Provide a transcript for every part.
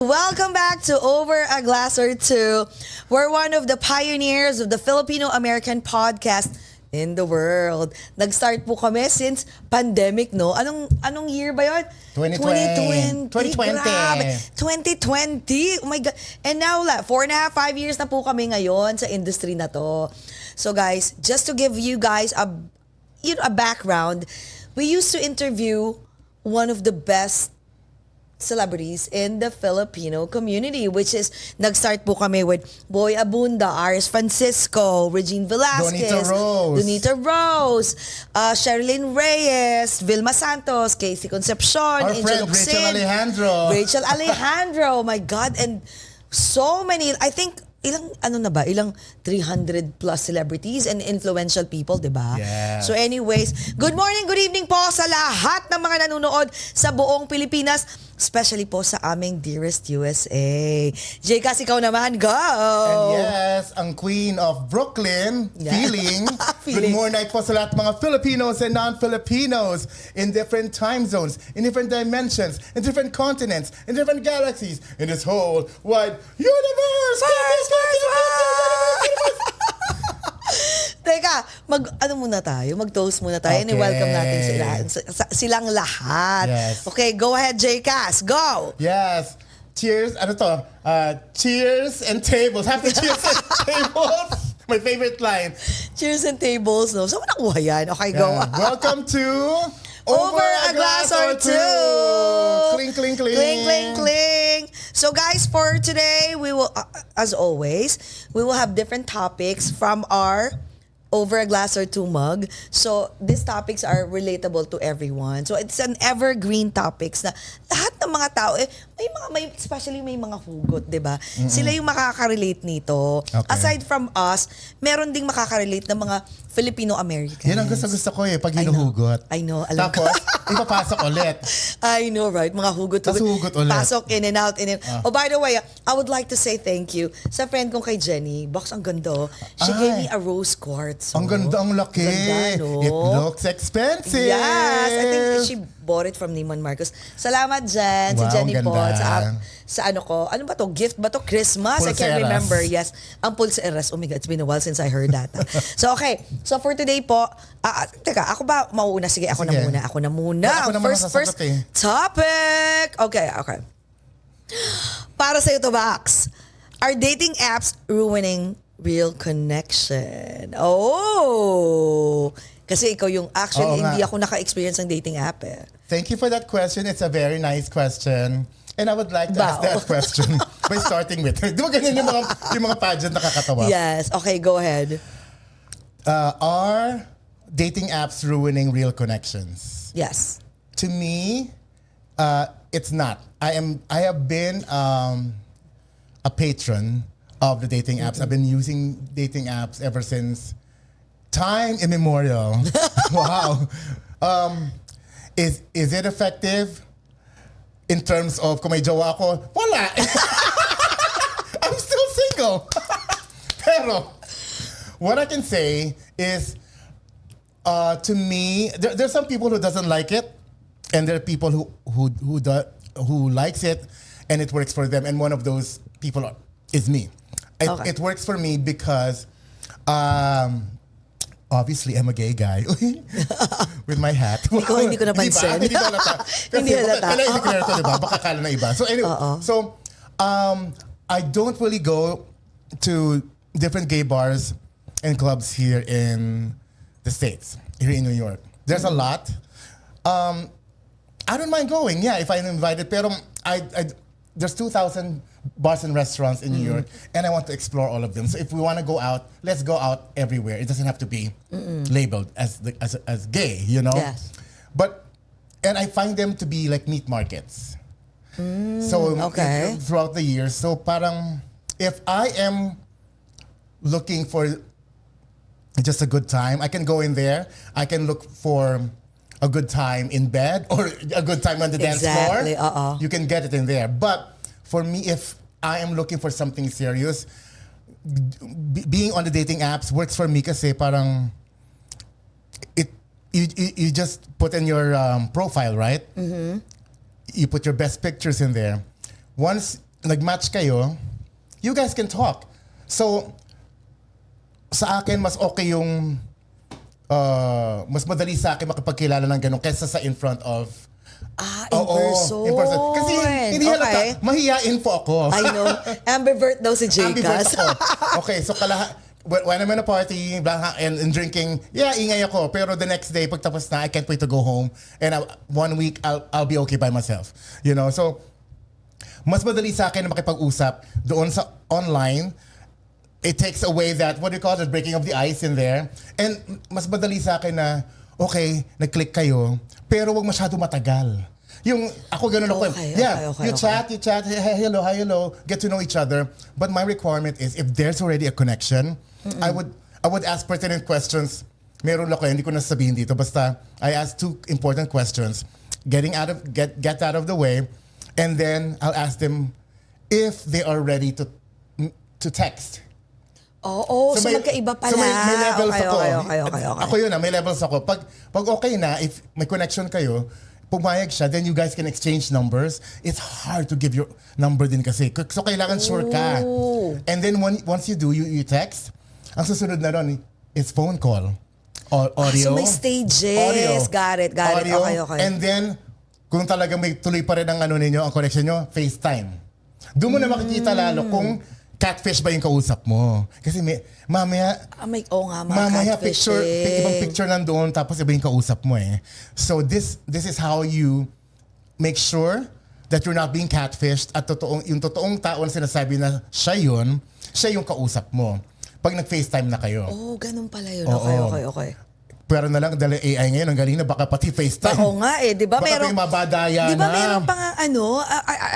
Welcome back to Over a Glass or Two. We're one of the pioneers of the Filipino-American podcast in the world. Nag-start po kami since pandemic, no? Anong year ba yun? 2020. 2020. Grabe. 2020. Oh my God. And now, 4.5 years na po kami ngayon sa industry na to. So guys, just to give you guys a background, we used to interview one of the best celebrities in the Filipino community, which is nag-start po kami with Boy Abunda, Aris Francisco, Regine Velasquez, Donita Rose, Sherilyn Reyes, Vilma Santos, Casey Concepcion, our Angel friend Oxin, Rachel Alejandro, oh my God, and so many, I think, ilang 300 plus celebrities and influential people, diba? Yeah. So anyways, good morning, good evening po sa lahat ng mga nanonood sa buong Pilipinas, especially po sa aming dearest USA. JCAS, ikaw naman, go! And yes, ang queen of Brooklyn, Feeling. Good morning po sa lahat mga Filipinos and non-Filipinos in different time zones, in different dimensions, in different continents, in different galaxies, in this whole wide universe! Teka, mag-toast muna tayo, and welcome natin silang lahat. Yes. Okay, go ahead, JCAS, go! Yes. Cheers, cheers and tables. Happy cheers and tables. My favorite line. Cheers and tables, no? Saan mo nakuha yan? Okay, go. Welcome to Over a Glass or Two. Cling, cling, cling. Cling, cling, cling. So guys, for today, we will, as always, we will have different topics from our Over a Glass or Two mug. So these topics are relatable to everyone. So it's an evergreen topics na lahat ng mga tao, especially may mga hugot, di ba? Sila yung makaka-relate nito. Okay. Aside from us, meron ding makaka-relate ng mga Filipino-Americans. Yan ang gusto ko pag hinuhugot. I know. Alam Tapos, ipapasok ulit. I know, right? Mga hugot. Tapos hugot ulit. Pasok, in and out, in and out. Oh, by the way, I would like to say thank you sa friend kong kay Jenny. Box, ang ganda. She gave me a rose quartz. Ang ganda, ang laki. Ganda, no? It looks expensive. Yes. I think she bought it from Neiman Marcos. Salamat dyan, si Wow, Jenny ang po. ganda. Sa ano ko, ano ba to? Gift ba to? Christmas? I Pulseras. can't remember. Yes. Ang pulseras. Oh my God, it's been a while since I heard that. So, okay. So, for today po, teka, ako ba mauuna? Sige, ako na muna. Ako na muna. Ako naman First topic. Okay. Para sa'yo to, Bax. Are dating apps ruining real connection? Oh! Kasi ikaw yung actually, hindi ako naka-experience ng dating app eh. Thank you for that question. It's a very nice question. And I would like to ask that question by starting with, di ba ganyan yung mga pageant nakakatawa? Yes. Okay, go ahead. Are dating apps ruining real connections? Yes. To me, it's not. I have been a patron of the dating apps. I've been using dating apps ever since time immemorial. Wow. Is it effective? In terms of kung may jowa ako, wala. I'm still single. Pero, what I can say is, to me, there's some people who doesn't like it, and there are people who likes it, and it works for them. And one of those people is me. It works for me because, obviously, I'm a gay guy with my hat. Hindi ko napansin. Hindi ba halata? Hindi halata. Kaya i-declare ko, diba? Baka kala na iba. So anyway, I don't really go to different gay bars and clubs here in the States, here in New York. There's a lot. I don't mind going, if I'm invited. Pero there's 2,000 bars and restaurants in New York, and I want to explore all of them. So if we want to go out, let's go out everywhere. It doesn't have to be labeled as gay, you know? Yes. And I find them to be like meat markets. So throughout the years, so parang if I am looking for just a good time, I can go in there. I can look for a good time in bed or a good time on the dance floor. You can get it in there. But for me, if I am looking for something serious, being on the dating apps works for me kasi parang you just put in your profile, right? Mm-hmm. You put your best pictures in there. Once nag-match kayo, you guys can talk. So, sa akin, mas okay yung, mas madali sa akin makapagkilala ng ganun kaysa sa in front of. In person. In person. Kasi hindi halata, mahihain po ako. I know. Ambivert daw si Ambivert JCAS. ako. Okay, so when I'm in a party and drinking, ingay ako. Pero the next day, pagtapos na, I can't wait to go home. And 1 week, I'll be okay by myself. You know, so, mas madali sa akin na makipag-usap doon sa online. It takes away that, what do you call it, breaking of the ice in there. And mas madali sa akin na, okay, nag-click kayo, pero wag masyado matagal. Yung, ako ganun ako. Okay, You chat, hey, hello, get to know each other. But my requirement is, if there's already a connection, I would ask pertinent questions. Meron ako, hindi ko nasabihin dito. Basta, I ask 2 important questions. Get out of the way, and then I'll ask them if they are ready to text. Oo, so magkaiba pala. So may levels ako. Okay. Ako yun may levels ako. Pag okay na, if may connection kayo, pumayag siya, then you guys can exchange numbers. It's hard to give your number din kasi. So kailangan sure ka. And then once you do, you text. Ang susunod na ron is phone call. Audio. So may stages. Audio. Got it. Audio, Okay. And then, kung talagang may tuloy pa rin ang ninyo, ang connection nyo, FaceTime. Doon mo na makikita lalo kung catfish ba yung kausap mo. Kasi mamaya catfishing. ibang picture nandoon, tapos iba yung kausap mo eh. So this is how you make sure that you're not being catfished at yung totoong tao na sinasabi na siya yung kausap mo. Pag nag-FaceTime na kayo. Ganun pala yun. Oo. Okay. Pero na lang, dahil AI ngayon, ang galing na baka pati FaceTime. Oo nga di ba? Baka may mabadaya na. Di ba meron pa nga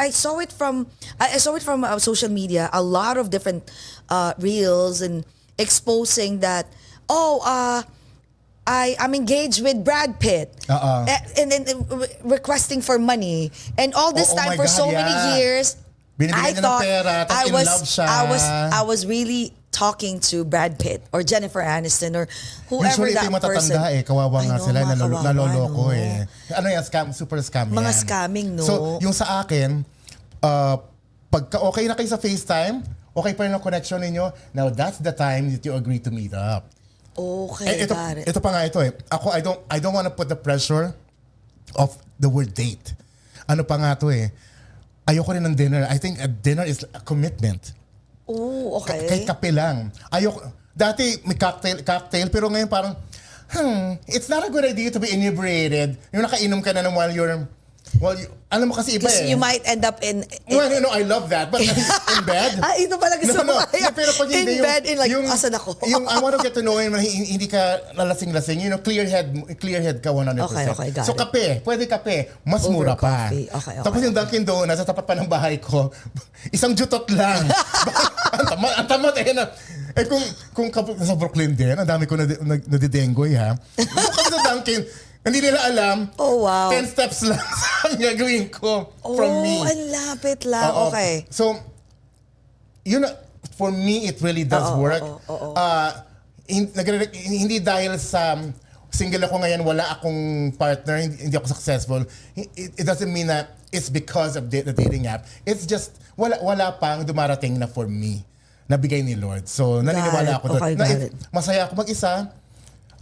I saw it from social media, a lot of different reels and exposing that, I'm engaged with Brad Pitt. And then requesting for money. And all this time for so many years, binibigyan niya ng pera, tapos in love siya. I was really talking to Brad Pitt or Jennifer Aniston or whoever usually that person. Usually ito yung matatanda kawawa nga sila, naloloko no? Ano yan, super scam yan. Mga scamming, no? So, yung sa akin, pagka okay na kayo sa FaceTime, okay pa rin ang connection ninyo, now that's the time that you agree to meet up. Okay, got it. Ito pa nga ito Ako, I don't want to put the pressure of the word date. Ano pa nga to ayoko rin ng dinner. I think a dinner is a commitment. Okay. Kahit kape lang. Dati may cocktail, pero ngayon parang, it's not a good idea to be inebriated. Yung nakainom ka na while alam mo kasi iba Because you might end up in well, I love that. But in bed? Ito pala gusto mo kaya. Pero pag hindi, in bed, asan ako? Yung I want to get to know him, hindi ka lalasing-lasing. Clear head ka 100%. Okay, got so it. Kape, pwede kape. Mas Over mura pa. coffee. Okay. Tapos yung Dunkin' Donuts, sa tapat pa ng bahay ko, isang jutot lang. Ang tamad na. Kung sa Brooklyn din, ang dami ko nadidengoy ha. Kung kami sa Dunkin', hindi nila alam. Oh, wow. 10 steps lang ang gagawin ko from me. Ang lapit lang. Okay. So, for me, it really does work. Hindi dahil sa single ako ngayon, wala akong partner, hindi ako successful. It doesn't mean that it's because of the dating app. It's just, wala pang dumarating na for me, nabigay ni Lord. So, naniniwala ako doon. Okay, Masaya ako mag-isa.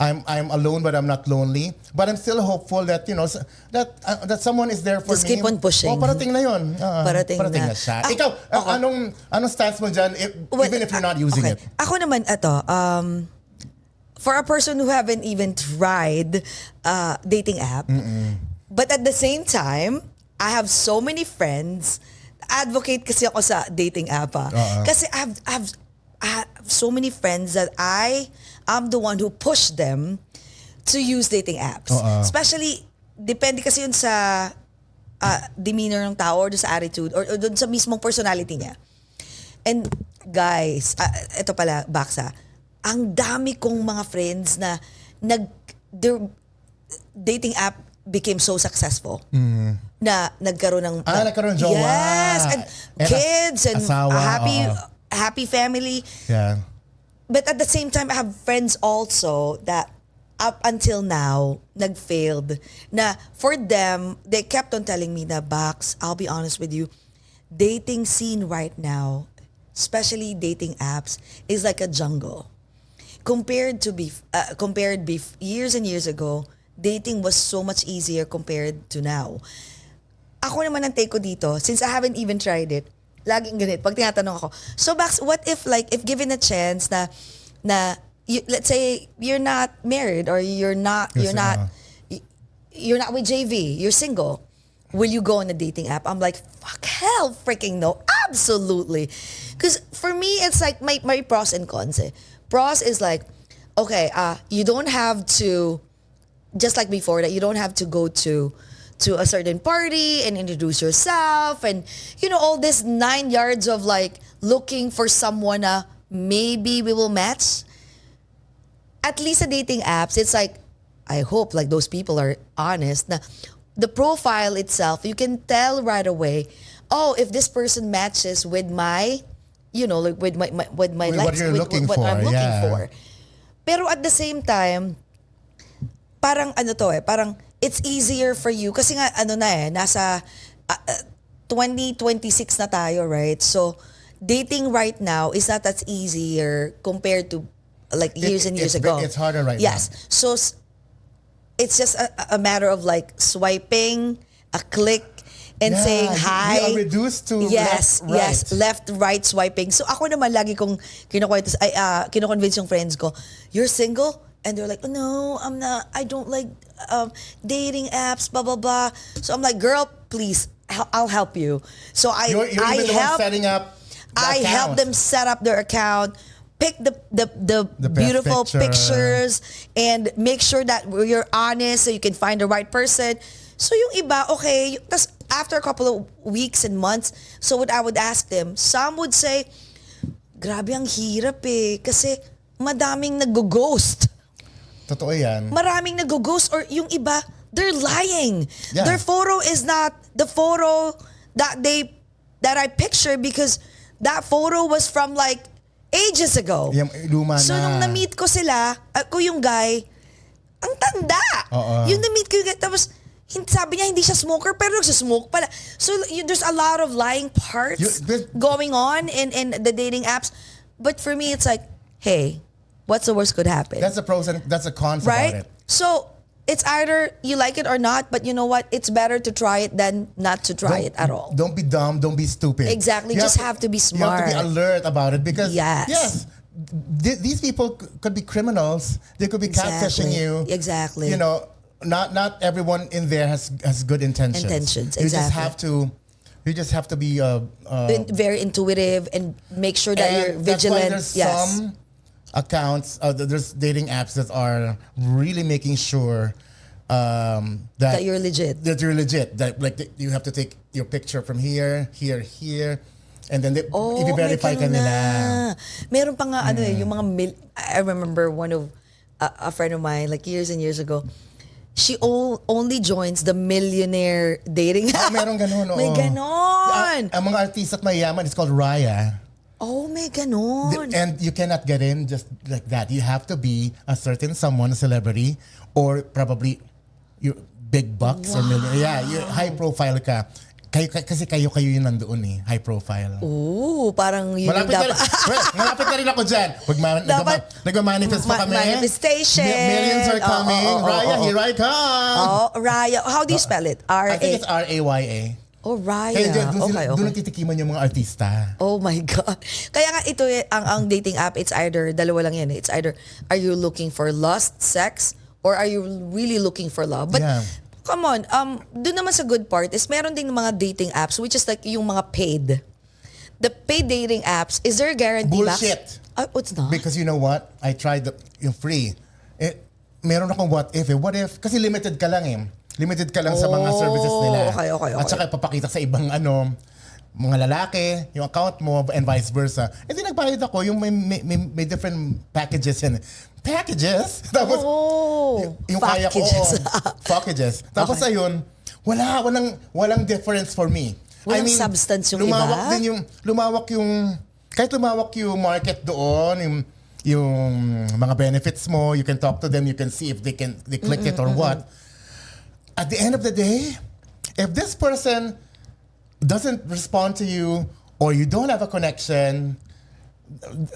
I'm alone, but I'm not lonely. But I'm still hopeful that that someone is there for Just me. keep on pushing. Parating na yun. Parating na siya. Ikaw, anong stance mo dyan, even if you're not using it? Ako naman, for a person who haven't even tried dating app, but at the same time, I have so many friends. Advocate kasi ako sa dating app. Kasi I have so many friends that I'm the one who pushed them to use dating apps. Especially, depende kasi yun sa demeanor ng tao or sa attitude or dun sa mismong personality niya. And guys, ito pala, Baksa, ang dami kong mga friends na their dating app became so successful na nagkaroon ng nagkaroon ng jowa. Yes, and kids and asawa, happy family. Yeah. But at the same time, I have friends also that up until now, nag-failed. Na for them, they kept on telling me na, Bax, I'll be honest with you, dating scene right now, especially dating apps, is like a jungle. Years and years ago, dating was so much easier compared to now. Ako naman ang take ko dito, since I haven't even tried it, laging ganit, pag tinatanong ako, so Bax, what if like, if given a chance let's say you're not married or you're not with JV, you're single, will you go on a dating app? I'm like, fuck, hell freaking no, absolutely. Because for me, it's like my pros and cons. Pros is like, okay, you don't have to, just like before, that you don't have to go to a certain party and introduce yourself and, all this 9 yards of like looking for someone na maybe we will match. At least sa dating apps, it's like, I hope like those people are honest na the profile itself, you can tell right away, oh, if this person matches with my, like with my what you're looking what for, I'm looking yeah. for. Pero at the same time, parang parang it's easier for you kasi nga nasa 2026 na tayo, right? So dating right now is not as easier compared to like years and years ago. It's harder right now. Yes. So it's just a matter of like swiping, a click, and saying hi. We are reduced to left, right swiping. So ako naman lagi kong kino-convince yung friends ko, you're single? And they're like, oh, no, I'm not. I don't like dating apps, blah, blah, blah. So I'm like, girl, please, I'll help you. So You're even the one setting up the account. help them set up their account, pick the beautiful pictures, and make sure that you're honest so you can find the right person. So yung iba, okay, tas after a couple of weeks and months, so what I would ask them, some would say, grabe ang hirap kasi madaming nag-ghost. Totoo yan. Maraming nag-ghost or yung iba, they're lying. Yeah. Their photo is not the photo that I picture because that photo was from like ages ago. Yung luma So na. nung na-meet ko sila, ako yung guy, ang tanda. Oo. Yung na-meet ko yung guy, tapos sabi niya hindi siya smoker pero nagsasmoke pala. So there's a lot of lying parts going on in the dating apps. But for me, it's like, hey, what's the worst could happen? That's the pros and that's the cons right? about it. So it's either you like it or not, but you know what? It's better to try it than not to try it at all. Don't be dumb. Don't be stupid. Exactly. Just have to be smart. You have to be alert about it because Yes. These people could be criminals. They could be catfishing you. Exactly. Not everyone in there has good intentions. Exactly. You just have to be very intuitive and make sure that you're vigilant. That's why there's some accounts, there's dating apps that are really making sure that you're legit. That you're legit. That like you have to take your picture from here, and then if you verify ka nila. Meron pa nga yung mga I remember one of a friend of mine like years and years ago. She only joins the millionaire dating app. Meron ganun. May ganon. Ang mga artist at mayaman, it's called Raya. Oh, may ganon. And you cannot get in just like that. You have to be a certain someone, a celebrity, or probably you big bucks or million. Yeah, you're high profile ka. Kasi kayo yun nandoon high profile. Ooh, parang yun malapit yung malapit na rin ako dyan. Nag-manifest pa kami. Manifestation. Millions are coming. Raya, here I come. Oh, Raya. How do you spell it? I think it's Raya. Oh, Raya. Kaya Okay. doon nagtitikiman yung mga artista. Oh my God. Kaya nga ito, ang dating app, it's either, dalawa lang yan. It's either, are you looking for lust, sex, or are you really looking for love? But, come on, doon naman sa good part is meron ding mga dating apps which is like yung mga paid. The paid dating apps, is there a guarantee? Bullshit. It's not. Because you know what? I tried yung free. Meron akong what if. What if? Kasi limited ka lang Limited ka lang sa mga services nila. Okay. At saka papakita sa ibang mga lalaki, yung account mo, and vice versa. And then nagbayad ako, yung may different packages yan. Packages? Tapos, yung kaya ko, packages. Tapos ayun, walang difference for me. Walang substance yung lumawak yung market doon, yung mga benefits mo, you can talk to them, you can see if they click it or what. At the end of the day, if this person doesn't respond to you or you don't have a connection,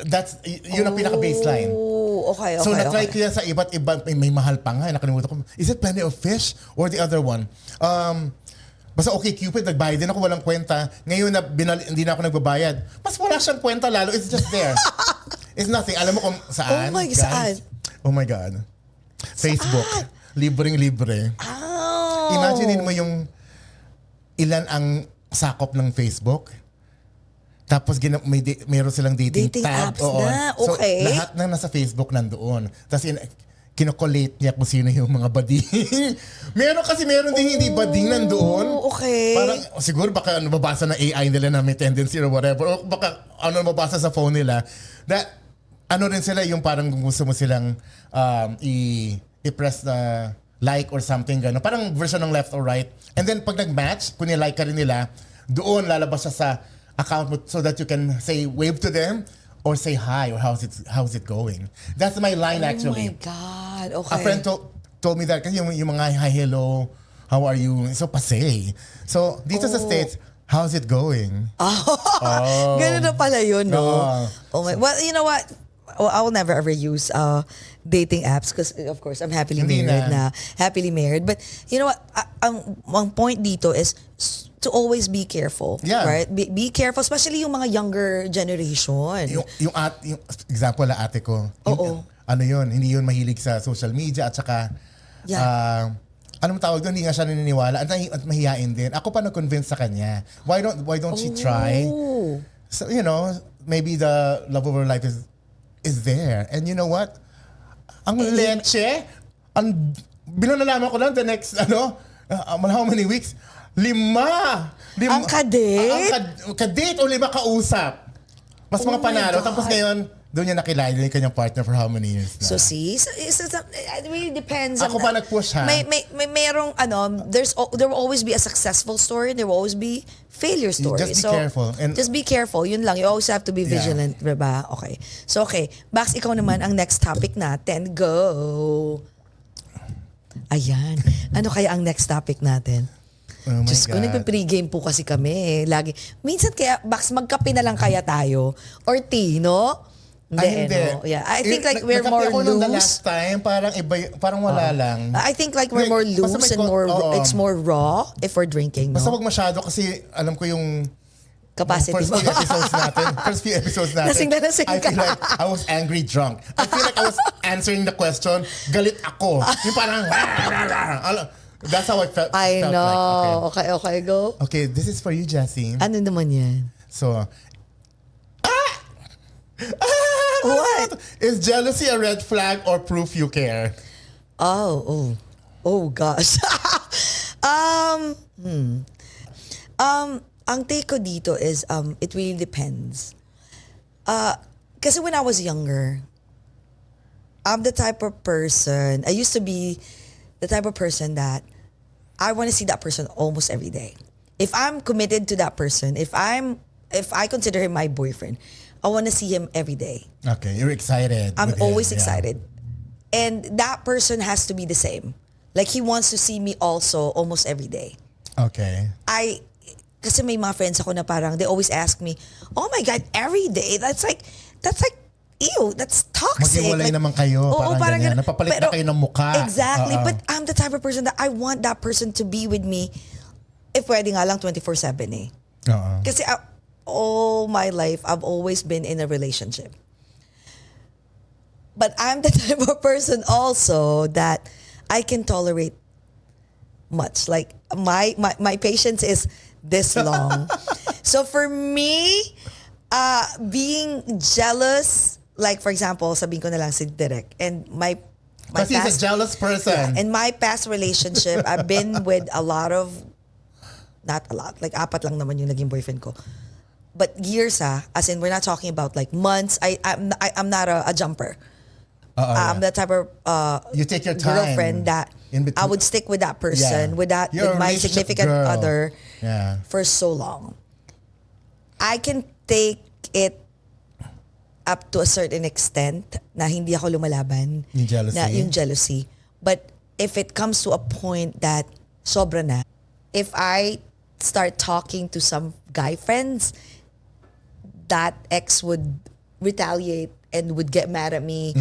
that's yun ang pinaka-baseline. Okay. So na-try ko yan sa iba't iba, may mahal pa nga, nakalimutan ko. Is it Plenty of Fish or the other one? Basta okay Cupid, nagbayad din ako, walang kwenta. Ngayon na hindi na ako nagbabayad. Mas wala siyang kwenta lalo, it's just there. It's nothing. Alam mo kung saan? Saan? Oh my God. Facebook. Saan? Libreng-libre. Oh. Imagine mo yung ilan ang sakop ng Facebook. Tapos meron silang dating tab. Apps na. Okay. So lahat na nasa Facebook nandoon. Tapos kinokolate niya kung sino yung mga bading. meron din hindi bading nandoon. Okay. Parang siguro baka mabasa ng AI nila na may tendency or whatever. O baka mabasa sa phone nila. That rin sila yung parang gusto mo silang i-press na like or something gano'n. Parang version ng left or right. And then pag nag-match, kung nilike ka rin nila, doon lalabas siya sa account mo so that you can say wave to them or say hi or how's it going. That's my line actually. Oh my God. Okay. A friend told me that kasi yung mga hi, hello, how are you? So passe. So dito sa States, how's it going? Ganun na pala yun, no? Oh my. Well, you know what? I will never ever use dating apps because of course I'm happily married. But you know what? Ang point dito is to always be careful, right? Be careful, especially yung mga younger generation. Yung example na ate ko. Hindi yun mahilig sa social media at saka anong tawag doon, hindi nga siya naniniwala at mahihain din. Ako pa nag-convince sa kanya. Why don't she try? So, maybe the love of her life is there. And you know what? Ang leche, binalalaman ko lang the next, how many weeks? 5. Ang kadate? Ang kadate o 5 kausap. Mas mga panalo. Tapos ngayon, doon niya nakilala yung kanyang partner for how many years na. So see, it really depends. Ako pa nag-push ha. Merong there will always be a successful story. There will always be failure story. Just be careful. Just be careful. Yun lang. You always have to be vigilant, diba? Okay. So okay, Bax, ikaw naman ang next topic natin. Go. Ayan. Ano kaya ang next topic natin? Oh my Diyos ko, God. nagpe-pregame po kasi kami lagi. Minsan kaya, Bax, magkape na lang kaya tayo. Or tea, no? Hindi. Yeah. I think like we're more ako nung the loose. last time, parang wala lang. I think like we're more loose and it's more raw if we're drinking, no? Basta wag masyado kasi alam ko yung Capacity first mo. few episodes natin. Lasing na lasing I ka. feel like I was angry drunk. I feel like I was answering the question, galit ako. Yung parang, that's how I felt. I felt know. like. Okay, go. Okay, this is for you, Jessy. Ano naman yan? So, What? Is jealousy a red flag or proof you care? Oh gosh. Ang take ko dito is it really depends. Kasi when I was younger, I'm the type of person, I used to be the type of person that I want to see that person almost every day. If I'm committed to that person, if I consider him my boyfriend, I want to see him every day. Okay, you're excited. I'm always excited. And that person has to be the same. Like he wants to see me also almost every day. Okay. Kasi may mga friends ako na parang they always ask me, "Oh my God, every day? That's like ew, that's toxic." Maghiwalay naman kayo, parang ganyan. Napapalit na kayo ng mukha. Exactly. But I'm the type of person that I want that person to be with me if pwede nga lang 24/7 eh. Kasi all my life, I've always been in a relationship. But I'm the type of person also that I can tolerate much. Like my patience is this long. So for me, being jealous, like for example, sabihin ko na lang si Derek, and my Kasi he's a jealous person. in my past relationship, I've been with not a lot, like 4 lang naman yung naging boyfriend ko. But years as in we're not talking about like months. I'm not a jumper. I'm the type of you take your time girlfriend that I would stick with that person, with my significant other for so long. I can take it up to a certain extent na hindi ako lumalaban. Yung jealousy. But if it comes to a point that sobra na, if I start talking to some guy friends, that ex would retaliate and would get mad at me,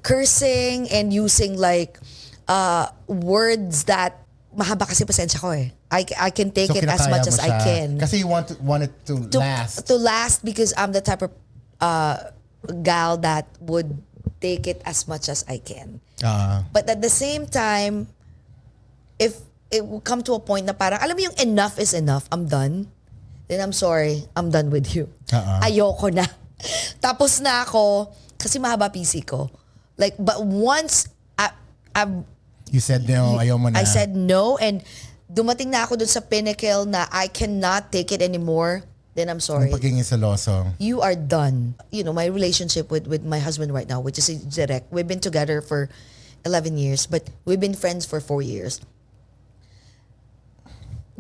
cursing and using like words that mahaba kasi pasensya ko eh. I can take So it as kinakaya much mo as I siya. can. Kasi you want it to last. To last because I'm the type of gal that would take it as much as I can. But at the same time, if it will come to a point na parang, alam mo yung enough is enough, I'm done, then I'm sorry, I'm done with you. Ayoko na. Tapos na ako, kasi mahaba PC ko. Like, but once You said no, ayaw mo na. I said no, and dumating na ako dun sa pinnacle na I cannot take it anymore, then I'm sorry. Yung pagiging seloso. You are done. You know, my relationship with my husband right now, which is direct, we've been together for 11 years, but we've been friends for 4 years.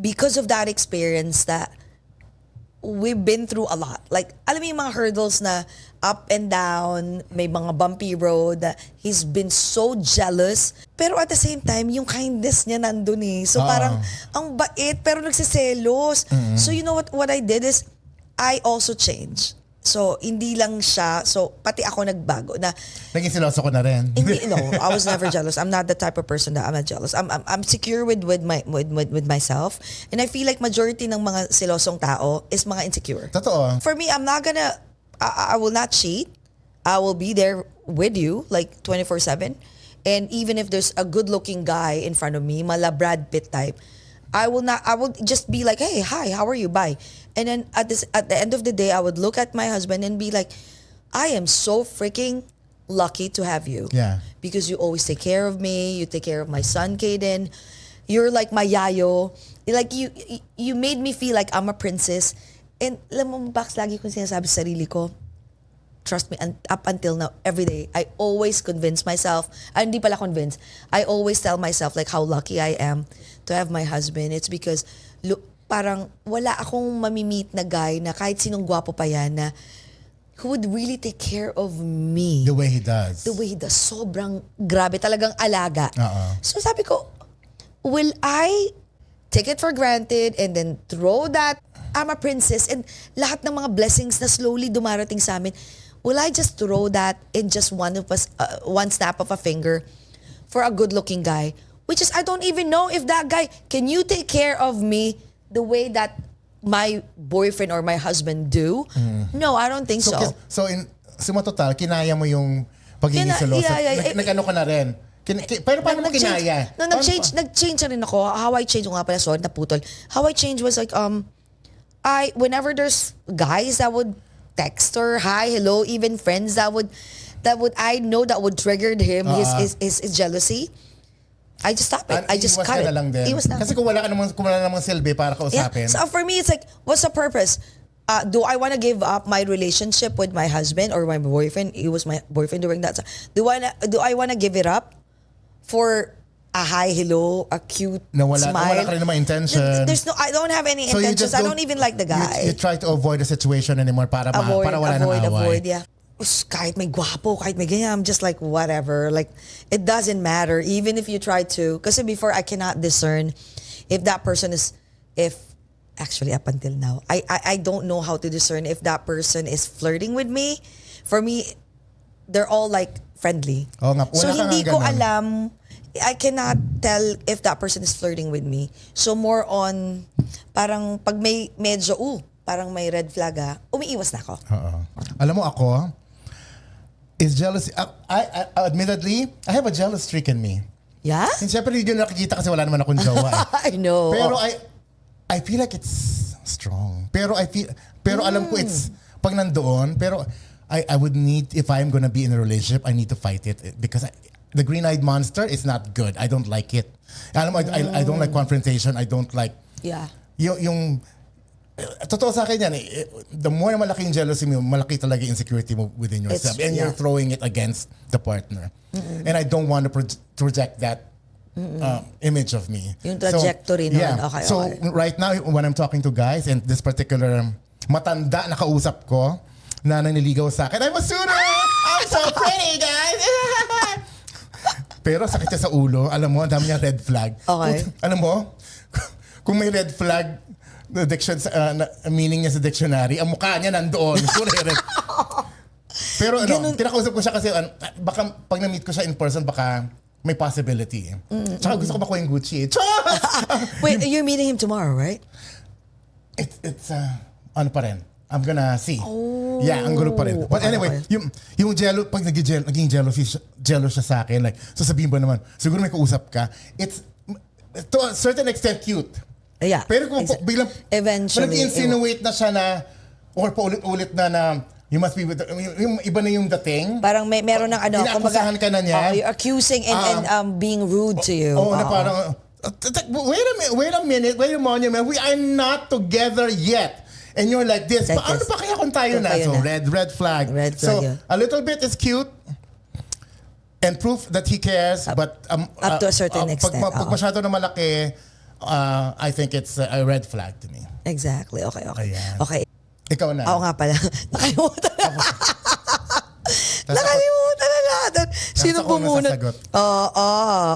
Because of that experience that we've been through a lot. Like, alam mo yung mga hurdles na up and down, may mga bumpy road, that he's been so jealous. Pero at the same time, yung kindness niya nandun eh. So parang, ang bait, pero nagsiselos. So you know what I did is, I also changed. So, hindi lang siya. So, pati ako nagbago na. Naging seloso ko na rin. Hindi, no, I was never jealous. I'm not the type of person that I'm not jealous. I'm secure with myself, and I feel like majority ng mga selosong tao is mga insecure. Totoo. For me, I'm not gonna. I will not cheat. I will be there with you like 24/7, and even if there's a good-looking guy in front of me, mala Brad Pitt type, I will not. I will just be like, hey, hi, how are you? Bye. And then at the end of the day, I would look at my husband and be like, I am so freaking lucky to have you. Yeah. Because you always take care of me. You take care of my son, Kaden. You're like my yayo. Like you made me feel like I'm a princess. And alam mo, Bax, lagi kong sinasabi sa sarili ko, trust me, and up until now, every day, I always convince myself, hindi pala convince, I always tell myself like how lucky I am to have my husband. It's because, look, parang wala akong mamimit na guy na kahit sinong gwapo pa yan na who would really take care of me. The way he does. The way he does. Sobrang grabe. Talagang alaga. Uh-uh. So sabi ko, will I take it for granted and then throw that I'm a princess and lahat ng mga blessings na slowly dumarating sa amin, will I just throw that in just one snap of a finger for a good-looking guy? Which is, I don't even know if that guy, can you take care of me the way that my boyfriend or my husband do? No, I don't think so. So in suma total, kinaya mo yung pagiging seloso. Yeah. Nag-ano ka na rin. Pero paano mo kinaya? No, nag-change na rin ako. How I change, nga pala, sorry, naputol. How I change was like, whenever there's guys that would text or hi, hello, even friends that would I know that would trigger him, his jealousy, I just stop it. I just cut it. Kasi kung wala namang silbi para kausapin. Yeah. So for me, it's like, what's the purpose? Do I want to give up my relationship with my husband or my boyfriend? He was my boyfriend during that time. Do I want to give it up for a hi, hello, a cute smile? Wala ka rin naman intention. I don't have any intentions. I don't even like the guy. You try to avoid the situation anymore para wala nang away. Avoid, yeah. Kahit may gwapo, kahit may ganyan, I'm just like, whatever. Like, it doesn't matter, even if you try to. Kasi before, I cannot discern if that person is, actually up until now, I don't know how to discern if that person is flirting with me. For me, they're all like friendly. Oo nga, so hindi ko ganun. alam, I cannot tell if that person is flirting with me. So more on, parang pag may medyo, parang may red flag umiiwas na ako. Alam mo ako, is jealousy. I admittedly, I have a jealous streak in me. Yeah? And syempre hindi nyo nakikita kasi wala naman akong jowa. I know. Pero I feel like it's strong. Pero alam ko it's pag nandoon, pero I would need, if I'm gonna be in a relationship, I need to fight it because the green-eyed monster is not good. I don't like it. Alam mo, I don't like confrontation. I don't like yung totoo sa akin yan, the more na malaki yung jealousy mo, malaki talaga yung insecurity mo within yourself. And you're throwing it against the partner. And I don't want to project that image of me. Yung trajectory naman. Okay, so right now, when I'm talking to guys, and this particular matanda na kausap ko, na naniligaw sa akin, I'm a suitor! I'm so pretty, guys! Pero sakit siya sa ulo. Alam mo, ang dami niya red flag. Okay. Alam mo, kung may red flag, the meaning niya sa dictionary, ang mukha niya nandoon. Pero kinakausap ko siya kasi baka pag na-meet ko siya in person, baka may possibility. Tsaka gusto ko makuha yung Gucci. Wait, you're meeting him tomorrow, right? It's ano pa rin. I'm gonna see. Oh. Yeah, ang gulo pa rin. But anyway, yung jello, pag naging jealous siya sa akin, like, sasabihin ba naman, siguro may kausap ka, it's to a certain extent cute. Yeah. Pero kung biglang eventually insinuate na siya na, or paulit-ulit na you must be with yung iba na yung dating. Parang meron ng inaakusahan ka na niya. You're accusing and being rude to you. Na parang, wait a minute, we are not together yet. And you're like this. Paano ba kaya kung tayo na? So red flag. So a little bit is cute and proof that he cares, but up to a certain extent. Pag masyado na malaki, I think it's a red flag to me. Exactly. Okay. Ayan. Okay. Ikaw na. Oo nga pala. Nakalimutan na. Nakalimutan na natin. Sino bumunot?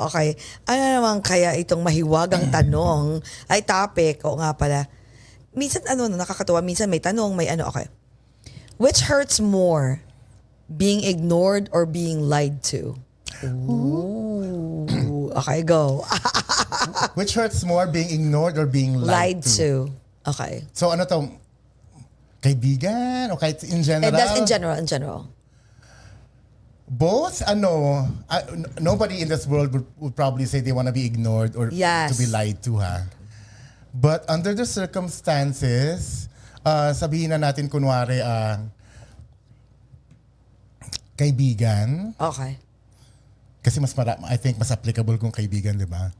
Okay. Ano naman kaya itong mahiwagang tanong ay topic? Oo nga pala. Minsan nakakatuwa. Minsan may tanong, may okay. Which hurts more? Being ignored or being lied to? Ooh. Okay, go. Which hurts more? Being ignored or being lied to? Okay. So ano to? Kaibigan o kahit in general? That's in general. Both, nobody in this world would probably say they want to be ignored or to be lied to, ha? But under the circumstances, sabihin na natin kunwari, kaibigan. Okay. Kasi I think mas applicable kung kaibigan, di ba?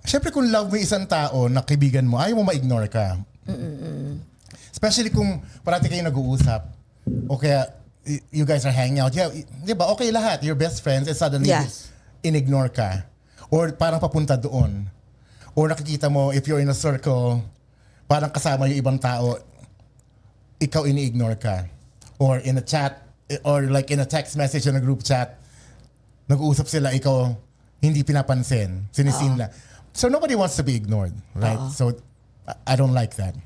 Siyempre kung love mo isang tao na kaibigan mo, ayaw mo ma-ignore ka. Especially kung parati kayo nag-uusap o kaya you guys are hanging out. Yeah, di ba? Okay lahat. You're best friends and suddenly in-ignore ka. Or parang papunta doon. Or nakikita mo, if you're in a circle, parang kasama yung ibang tao, ikaw ini-ignore ka. Or in a chat, or like in a text message in a group chat, nag-uusap sila, ikaw hindi pinapansin, sinisin lang. So nobody wants to be ignored, right? So I don't like that.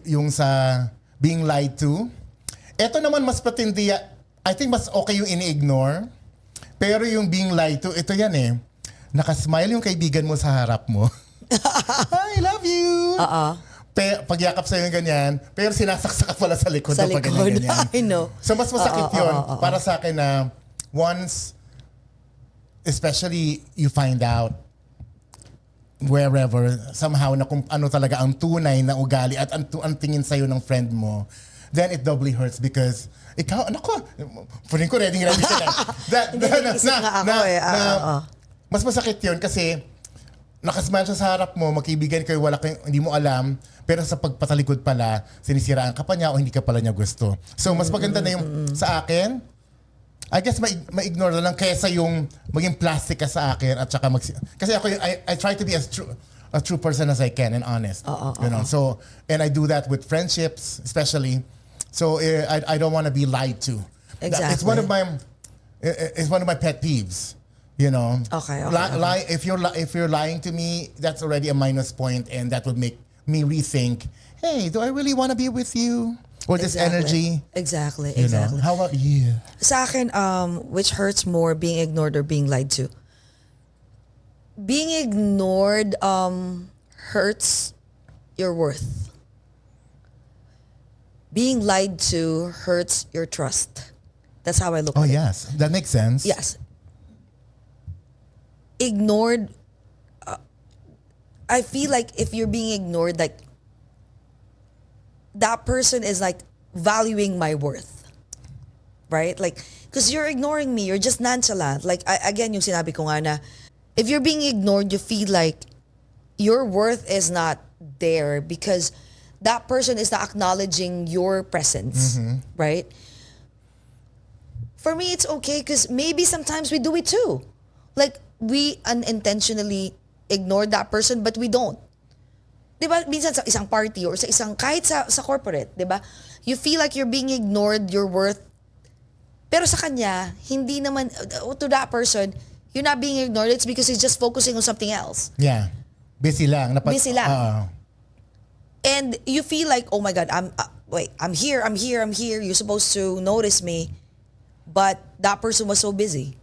Yung sa being lied to, eto naman mas patindi, I think mas okay yung ini-ignore, pero yung being lied to, ito yan nakasmile yung kaibigan mo sa harap mo. I love you. Pagyakap sa'yo yung ganyan, pero sinasaksak ka pala sa likod. Sa likod, I know. So mas masakit yun para sa akin na once, especially you find out wherever, somehow na kung ano talaga ang tunay na ugali at ang tingin sa'yo ng friend mo, then it doubly hurts because ikaw, feeling ko ready ka na. Mas masakit yun kasi nakasmile siya sa harap mo, magkaibigan kayo, hindi mo alam, pero sa pagpatalikod pala, sinisiraan ka pa niya o hindi ka pala niya gusto. So mas maganda na yung sa akin, I guess ma-ignore na lang kaysa yung maging plastic ka sa akin at saka kasi ako I try to be as true person as I can and honest. You know? So, and I do that with friendships especially. So I don't want to be lied to. Exactly. It's one of my pet peeves. You know, if you're lying to me, that's already a minus point, and that would make me rethink. Hey, do I really want to be with you? Or this energy? Exactly. You know? How about you? Sa akin, which hurts more, being ignored or being lied to? Being ignored hurts your worth. Being lied to hurts your trust. That's how I look at it. Oh, yes. That makes sense. Yes. Ignored, I feel like if you're being ignored, like that person is like valuing my worth, right? Like, because you're ignoring me, you're just nonchalant. Like, again, yung sinabi ko nga na, if you're being ignored, you feel like your worth is not there because that person is not acknowledging your presence, right? For me, it's okay because maybe sometimes we do it too. Like, we unintentionally ignore that person but we don't. Diba? Minsan sa isang party or sa kahit sa corporate, diba? You feel like you're being ignored, your worth. Pero sa kanya, hindi naman, to that person, you're not being ignored. It's because he's just focusing on something else. Yeah. Busy lang. Busy lang. And you feel like, oh my God, I'm here. You're supposed to notice me. But that person was so busy.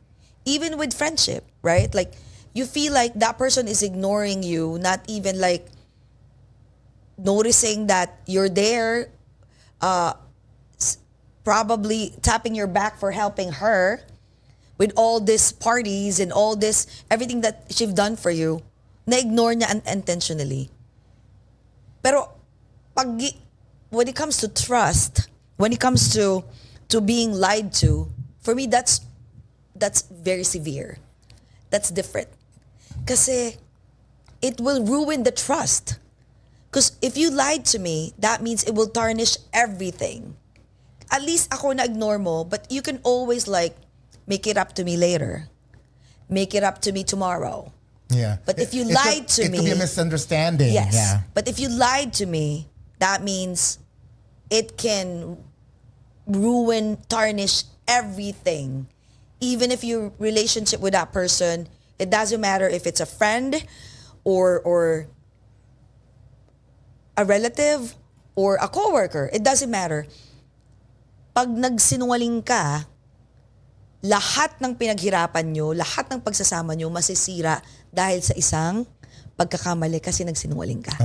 Even with friendship, right? Like, you feel like that person is ignoring you, not even like noticing that you're there, probably tapping your back for helping her with all these parties and all this, everything that she've done for you, na-ignore niya intentionally. Pero, when it comes to trust, when it comes to being lied to, for me, that's very severe. That's different. Kasi, it will ruin the trust. Because if you lied to me, that means it will tarnish everything. At least ako na-ignore mo, but you can always like, make it up to me later. Make it up to me tomorrow. Yeah. But if you lied to me... It could be a misunderstanding. Yes. Yeah. But if you lied to me, that means it can ruin, tarnish everything. Even if your relationship with that person, it doesn't matter if it's a friend or a relative or a coworker. It doesn't matter. Pag nagsinungaling ka, lahat ng pinaghirapan nyo, lahat ng pagsasama nyo masisira dahil sa isang pagkakamali kasi nagsinungaling ka.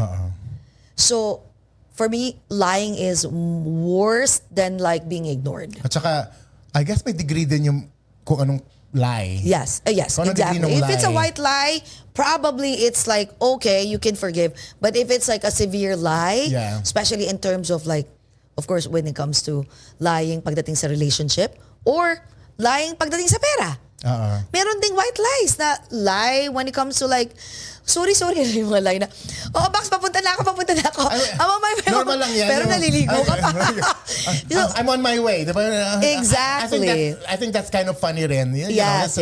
So, for me, lying is worse than like being ignored. At saka, I guess may degree din yung kung anong lie. Yes, yes, Kung exactly. If it's a white lie, probably it's like, okay, you can forgive. But if it's like a severe lie, especially in terms of like, of course, when it comes to lying pagdating sa relationship, or lying pagdating sa pera. Meron ding white lies na lie when it comes to like, sorry, yung mga lie na, oh, Bax, papunta na ako. I'm on my way. Normal lang yan. Pero naliligo ka pa. I'm on my way. Diba? Exactly. I think that's kind of funny rin. Yes.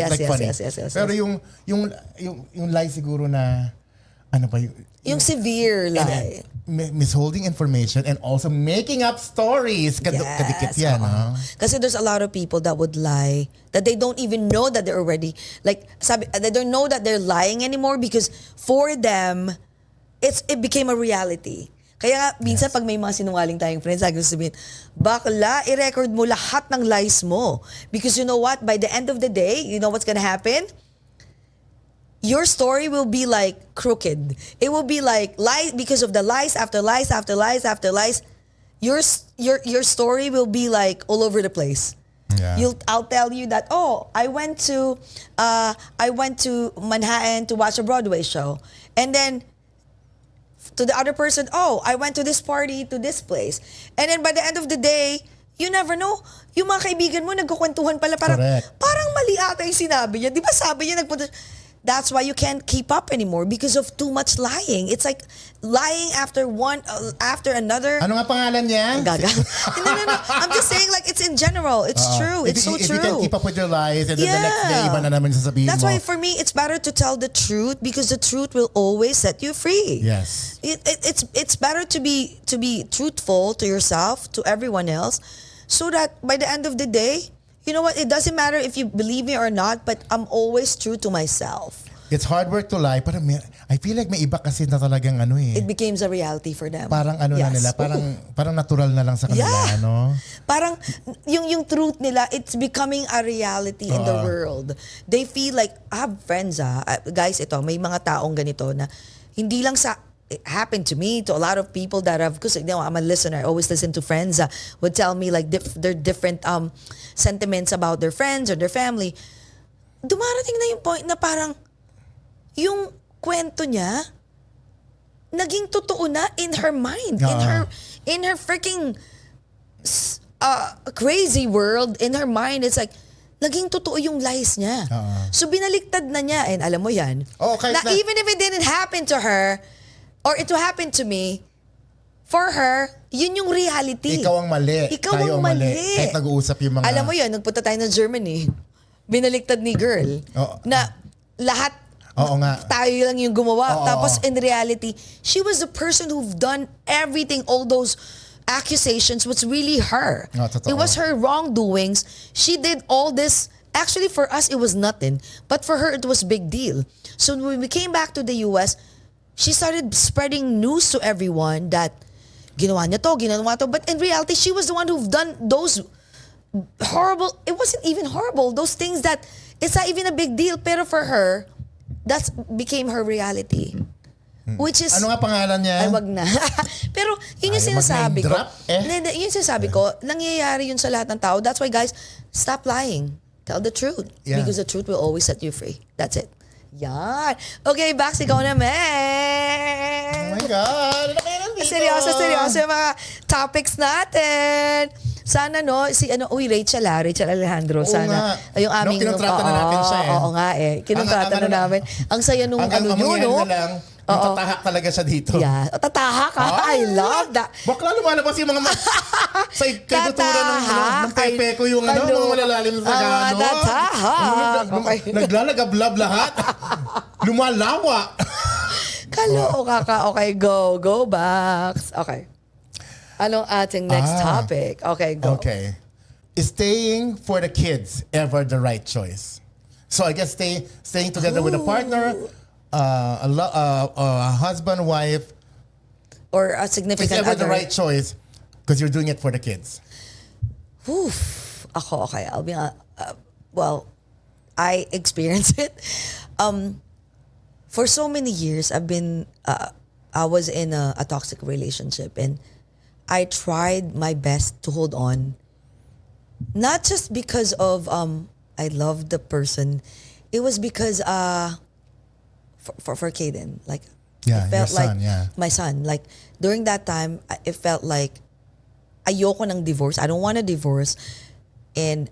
Pero yung lie siguro na, ano ba yung severe lie. Misholding information and also making up stories. Kadikit yan. Kasi there's a lot of people that would lie that they don't even know that they're already, like, they don't know that they're lying anymore because for them, it became a reality. Kaya nga, minsan pag may mga sinungaling tayong friends, lagi sabihin, bakla, i-record mo lahat ng lies mo. Because you know what? By the end of the day, you know what's gonna happen? Your story will be like crooked. It will be like lies because of the lies after lies after lies after lies. Your story will be like all over the place. Yeah. I'll tell you that, oh, I went to Manhattan to watch a Broadway show. And then to the other person, oh, I went to this party to this place. And then by the end of the day, you never know. Yung mga kaibigan mo nagkukwentuhan pala parang mali ata yung sinabi niya. Di ba sabi niya nagpunta. That's why you can't keep up anymore because of too much lying. It's like lying after another. Ano nga pangalan niya? Gaga. No. I'm just saying like it's in general. It's true. It's so true. If you can keep up with your lies and then the next day iba na naman sasabihin mo. That's why for me it's better to tell the truth because the truth will always set you free. Yes. It's better to be truthful to yourself, to everyone else, so that by the end of the day, you know what? It doesn't matter if you believe me or not, but I'm always true to myself. It's hard work to lie, pero I feel like may iba kasi na talagang ano eh. It becomes a reality for them. Parang ano na nila, parang natural na lang sa kanila, ano? Parang yung truth nila, it's becoming a reality in the world. They feel like, I have friends guys, ito, may mga taong ganito na hindi lang sa it happened to me, to a lot of people that have, because you know, I'm a listener, I always listen to friends would tell me like their different sentiments about their friends or their family. Dumarating na yung point na parang yung kwento niya naging totoo na in her mind, in her freaking crazy world, in her mind, it's like naging totoo yung lies niya. So binaliktad na niya, and alam mo yan, even if it didn't happen to her, or it will happen to me, for her, yun yung reality. Ikaw ang mali. Tayo ang mali. Kahit nag-uusap yung mga... Alam mo yun, nagpunta tayo ng Germany, binaliktad ni girl, na lahat, tayo lang yung gumawa. Tapos in reality, she was the person who've done everything, all those accusations was really her. It was her wrongdoings. She did all this. Actually, for us, it was nothing. But for her, it was big deal. So when we came back to the US, she started spreading news to everyone that ginawa niya to. But in reality, she was the one who've done those horrible, it wasn't even horrible, those things that it's not even a big deal. Pero for her, that became her reality. Which is, Ano nga pangalan niya? ay wag na. Pero yun yung Ayaw sinasabi ko. mag-name drop, eh. Hindi, yun yung sinasabi ko, nangyayari yun sa lahat ng tao. That's why guys, stop lying. Tell the truth. Yeah. Because the truth will always set you free. That's it. Yan. Okay, Bax, ikaw naman. Oh my God! Ano kaya nandito? Seryoso yung mga topics natin. Sana Rachel Alejandro. Oo Sana nga. yung aming Kinontrata na natin siya eh. Oo nga eh. Kinontrata na namin. Ang saya nung Ang yun, no? na lang, yung tatahak talaga siya dito. Yeah. Tatahak ha? I love that. Bakla lumalabas yung mga sa kaibutura ng pepe ko yung mga malalalim sa gano. Tatahak. Okay. Naglalagablab lahat. Lumalawa. Kaloka ka. Okay, go Bax. Okay. Anong ating next topic? Okay, go. Okay. Is staying for the kids ever the right choice? So I guess staying together with a partner, a husband, wife, Or a is significant ever the other. right choice because you're doing it for the kids. Oof. Ako, okay. I'll be well, I experienced it. For so many years, I was in a toxic relationship, and I tried my best to hold on. Not just because of I loved the person. It was because for Caden, like Yeah, it felt your son, like yeah. my son. Like during that time, it felt like ayoko ng divorce. I don't want a divorce, and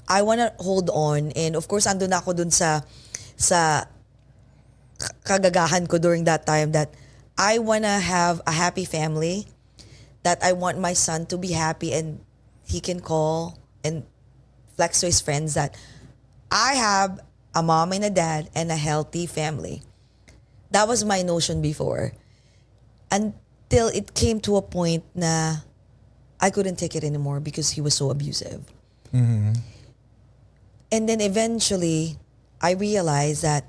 I want to hold on. And of course, andun ako dun sa kagagahan ko during that time that I want to have a happy family, that I want my son to be happy and he can call and flex to his friends that I have a mom and a dad and a healthy family. That was my notion before. Until it came to a point na I couldn't take it anymore because he was so abusive. Mm-hmm. And then eventually, I realized that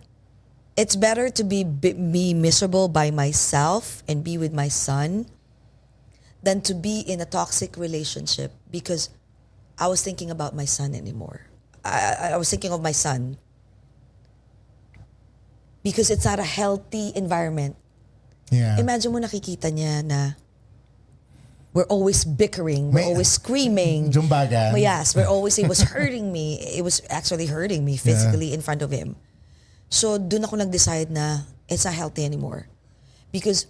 it's better to be miserable by myself and be with my son than to be in a toxic relationship because I was thinking about my son anymore. I was thinking of my son because it's not a healthy environment. Yeah. Imagine mo nakikita niya na we're always bickering, we're always screaming. Jumbagan. Yes, it was hurting me. It was actually hurting me physically in front of him. So, dun ako nag-decide na it's not healthy anymore. Because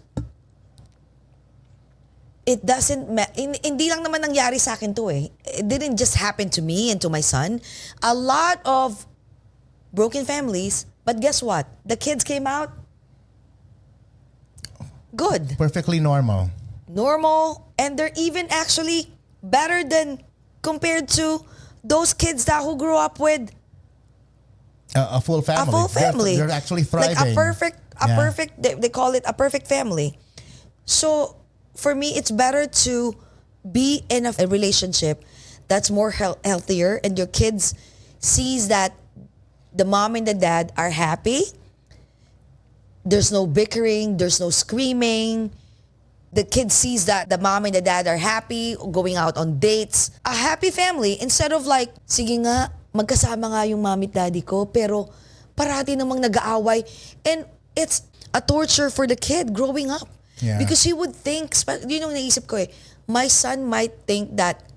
it doesn't hindi lang naman nangyari sa akin to eh. It didn't just happen to me and to my son. A lot of broken families, but guess what? The kids came out good. Perfectly normal. Normal, and they're even actually better than compared to those kids that who grew up with A full family. a full family. They're actually thriving. Like a perfect, they call it a perfect family. So for me, it's better to be in a relationship that's more healthier, and your kids sees that the mom and the dad are happy. There's no bickering, there's no screaming. The kid sees that the mom and the dad are happy, going out on dates. A happy family instead of like, sige nga, magkasama nga yung mommy at daddy ko, pero parati namang nag-aaway. And it's a torture for the kid growing up. Yeah. Because he would think, yun yung naisip ko eh, my son might think that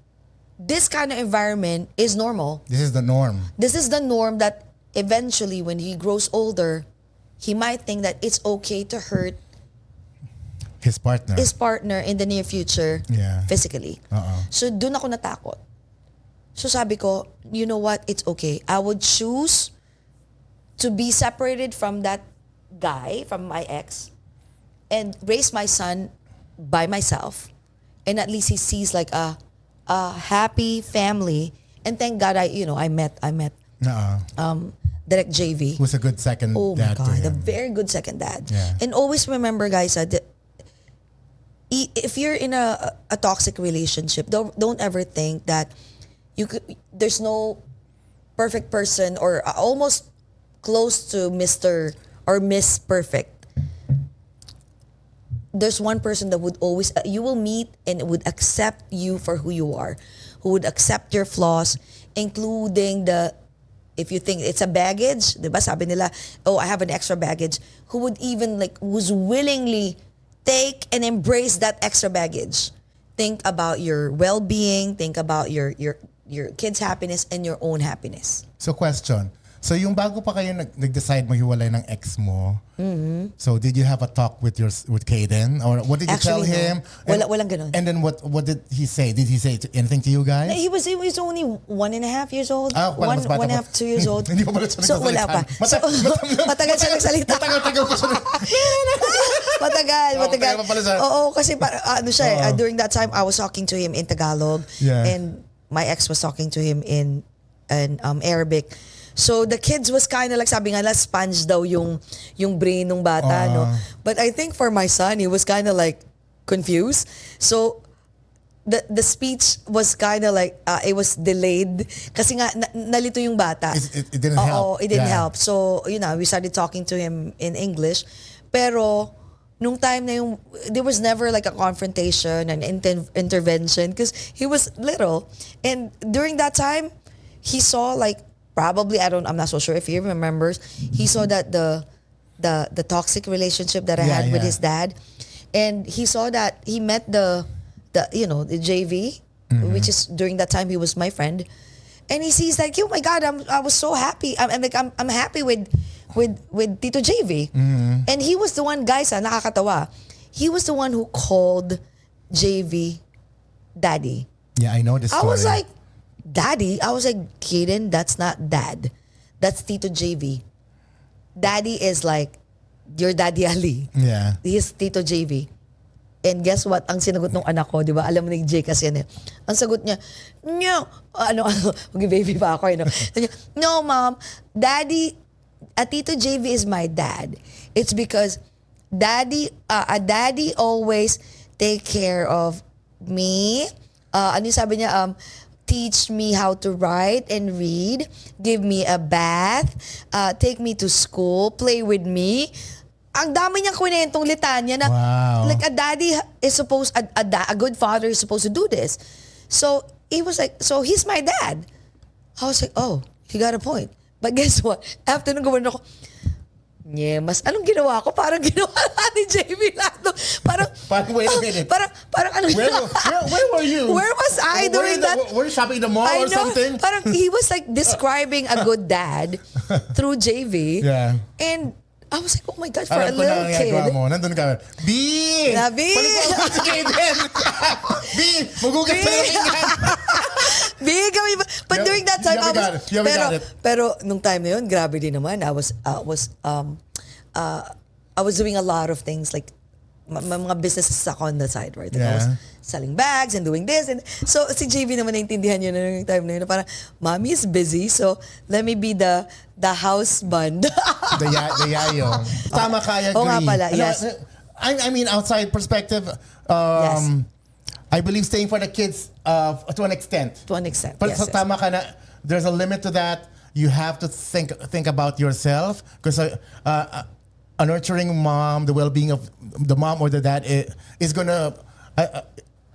this kind of environment is normal. This is the norm. This is the norm that eventually when he grows older, he might think that it's okay to hurt His partner in the near future physically. So dun ako natakot. So sabi ko, you know what? It's okay. I would choose to be separated from that guy, from my ex, and raise my son by myself. And at least he sees like a happy family. And thank God I met Direct JV. Who's a good second oh dad my to God, him. a very good second dad. Yeah. And always remember, guys, if you're in a toxic relationship, don't ever think that there's no perfect person or almost close to Mr. or Miss Perfect. there's one person that would always, you will meet and would accept you for who you are, who would accept your flaws, including if you think it's a baggage, diba? Sabi nila, oh, I have an extra baggage, who would even who's willingly take and embrace that extra baggage. Think about your well-being, think about your kids' happiness and your own happiness. So question. So yung bago pa kayo nag-decide maghiwalay ng ex mo, so did you have a talk with Caden? Or what did you tell him? No. Walang ganun. And then what did he say? Did he say anything to you guys? He was only 1.5 years old. One and a half, 2 years old. Hindi pa pala siya So wala pa. Matagal siya nagsalita. Matagal pa siya. Matagal pa pala siya. Oo, kasi during that time I was talking to him in Tagalog, and my ex was talking to him in Arabic. So the kids was kind of like, sabi nga, sponge daw yung brain ng bata, no? But I think for my son, he was kind of like confused. So the speech was kind of like, it was delayed kasi nga nalito yung bata. It didn't help. It didn't help. So, we started talking to him in English. Pero nung time na yung, there was never like a confrontation, an intervention, because he was little. And during that time, he saw probably, I'm not so sure if he remembers, he saw that the toxic relationship that I had with his dad, and he saw that he met the JV, which is during that time he was my friend, and he sees like, oh my God, I was so happy. I'm happy with Tito JV, and he was the one, guys, nakakatawa. He was the one who called JV daddy. Yeah, I know this story. I was like, Daddy? I was like, Kaden, that's not dad. That's Tito JV. Daddy is like your Daddy Ali. Yeah. He's Tito JV. And guess what? Ang sinagot ng anak ko, di ba? Alam mo na yung JCAS yan eh. Ang sagot niya, no. Mag-baby pa ako. No, Mom. Daddy, Tito JV is my dad. It's because Daddy always take care of me. Ano yung sabi niya? Teach me how to write and read, give me a bath, take me to school, play with me. Ang dami niyang kwentong litanya na like a daddy is supposed, a good father is supposed to do this. So he was like, so he's my dad. I was like, oh, he got a point. But guess what? After nung gawin ako, mas anong ginawa ko? Parang ginawa ni JV Lando. Parang wait a minute. Parang ano where were you? Where was I during that? Were you shopping in the mall or something? Parang he was like describing a good dad through JV. Yeah. And I was like, oh my God, for a little kid. Nandun ka. B! B! B! Magugas pa namin yan. Big kami. But during that time, pero nung time na yun, grabe din naman. I was doing a lot of things like mga businesses ako on the side, right? Like I was selling bags and doing this. And so si JV naman naintindihan yun na yung time na yun. Parang, Mommy is busy, so let me be the husband. the yayo. Tama ka, I agree. Oo nga pala, yes. I mean, outside perspective, yes. I believe staying for the kids to an extent. To an extent, But yes. tama ka na, there's a limit to that. You have to think about yourself because a nurturing mom, the well-being of the mom or the dad is gonna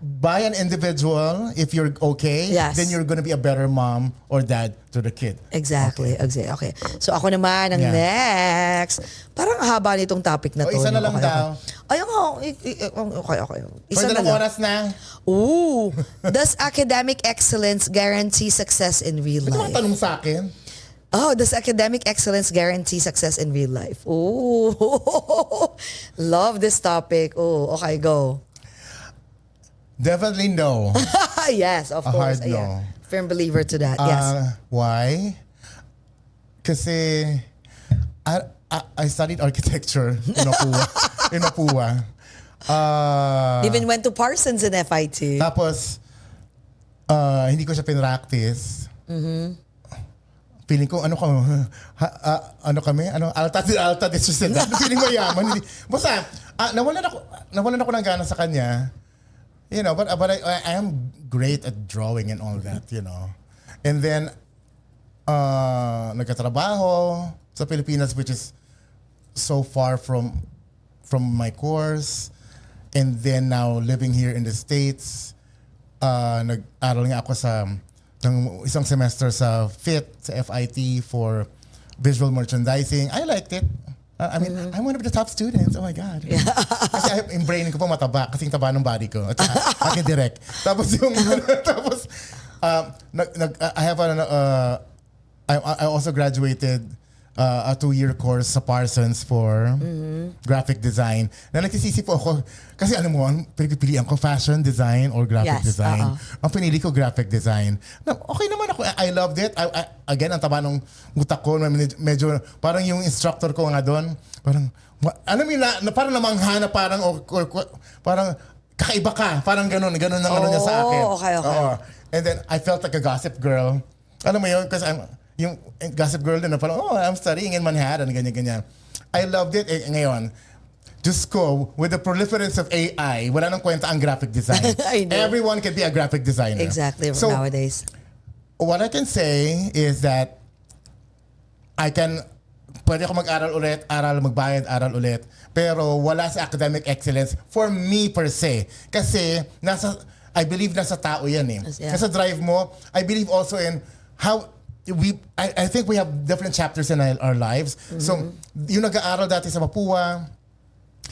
by an individual. If you're okay, then you're gonna be a better mom or dad to the kid. Exactly. Okay. So ako naman ang next. Parang haba nitong topic na to. Isa na lang daw. Okay. Isa na lang. Oras na. Ooh. Does academic excellence guarantee success in real life? Ito tanong sa akin. Oh, does academic excellence guarantee success in real life? Ooh. Love this topic. Oh, okay, go. Definitely no. Yes, of course. Hard no. Yeah. Firm believer to that. Yes. Why? Kasi I studied architecture in Opua. Even went to Parsons in FIT. Tapos, hindi ko siya pinractice. Mm-hmm. Feeling ko, alta decision. Feeling mayaman. Basta, nawalan ako ng gana sa kanya. You know, but I am great at drawing and all that, you know. And then, nagkatrabaho sa Pilipinas, which is so far from my course. And then now living here in the States, nag-aral nga ako sa isang semester sa FIT for visual merchandising. I liked it. I mean, I'm one of the top students. Oh my God. Kasi yung brain ko po mataba. Kasing taba ng body ko. At aking direct. Tapos I have I also graduated a 2-year course sa Parsons for graphic design. Na nagsisisi po ako, kasi alam mo, pinipilian ko fashion design or graphic design. Ang pinili ko graphic design. Okay naman ako. I loved it. Again, ang taba ng utak ko, medyo, parang yung instructor ko nga doon, parang, alam mo na parang namangha na parang kakaiba ka. Parang ganun ang ano niya sa akin. Okay. And then, I felt like a gossip girl. Alam mo yun, kasi yung gossip girl din na parang, I'm studying in Manhattan, ganyan. I loved it. Ngayon, just go, with the proliferance of AI, wala nang kwenta ang graphic design. I know. Everyone can be a graphic designer. Exactly, so, nowadays. What I can say is that pwede ako mag-aral ulit, magbayad, aral ulit, pero wala sa academic excellence for me per se. Kasi, I believe nasa tao yan eh. Nasa drive mo, I believe also in how I think we have different chapters in our lives. So, yung nag-aaral dati sa Mapua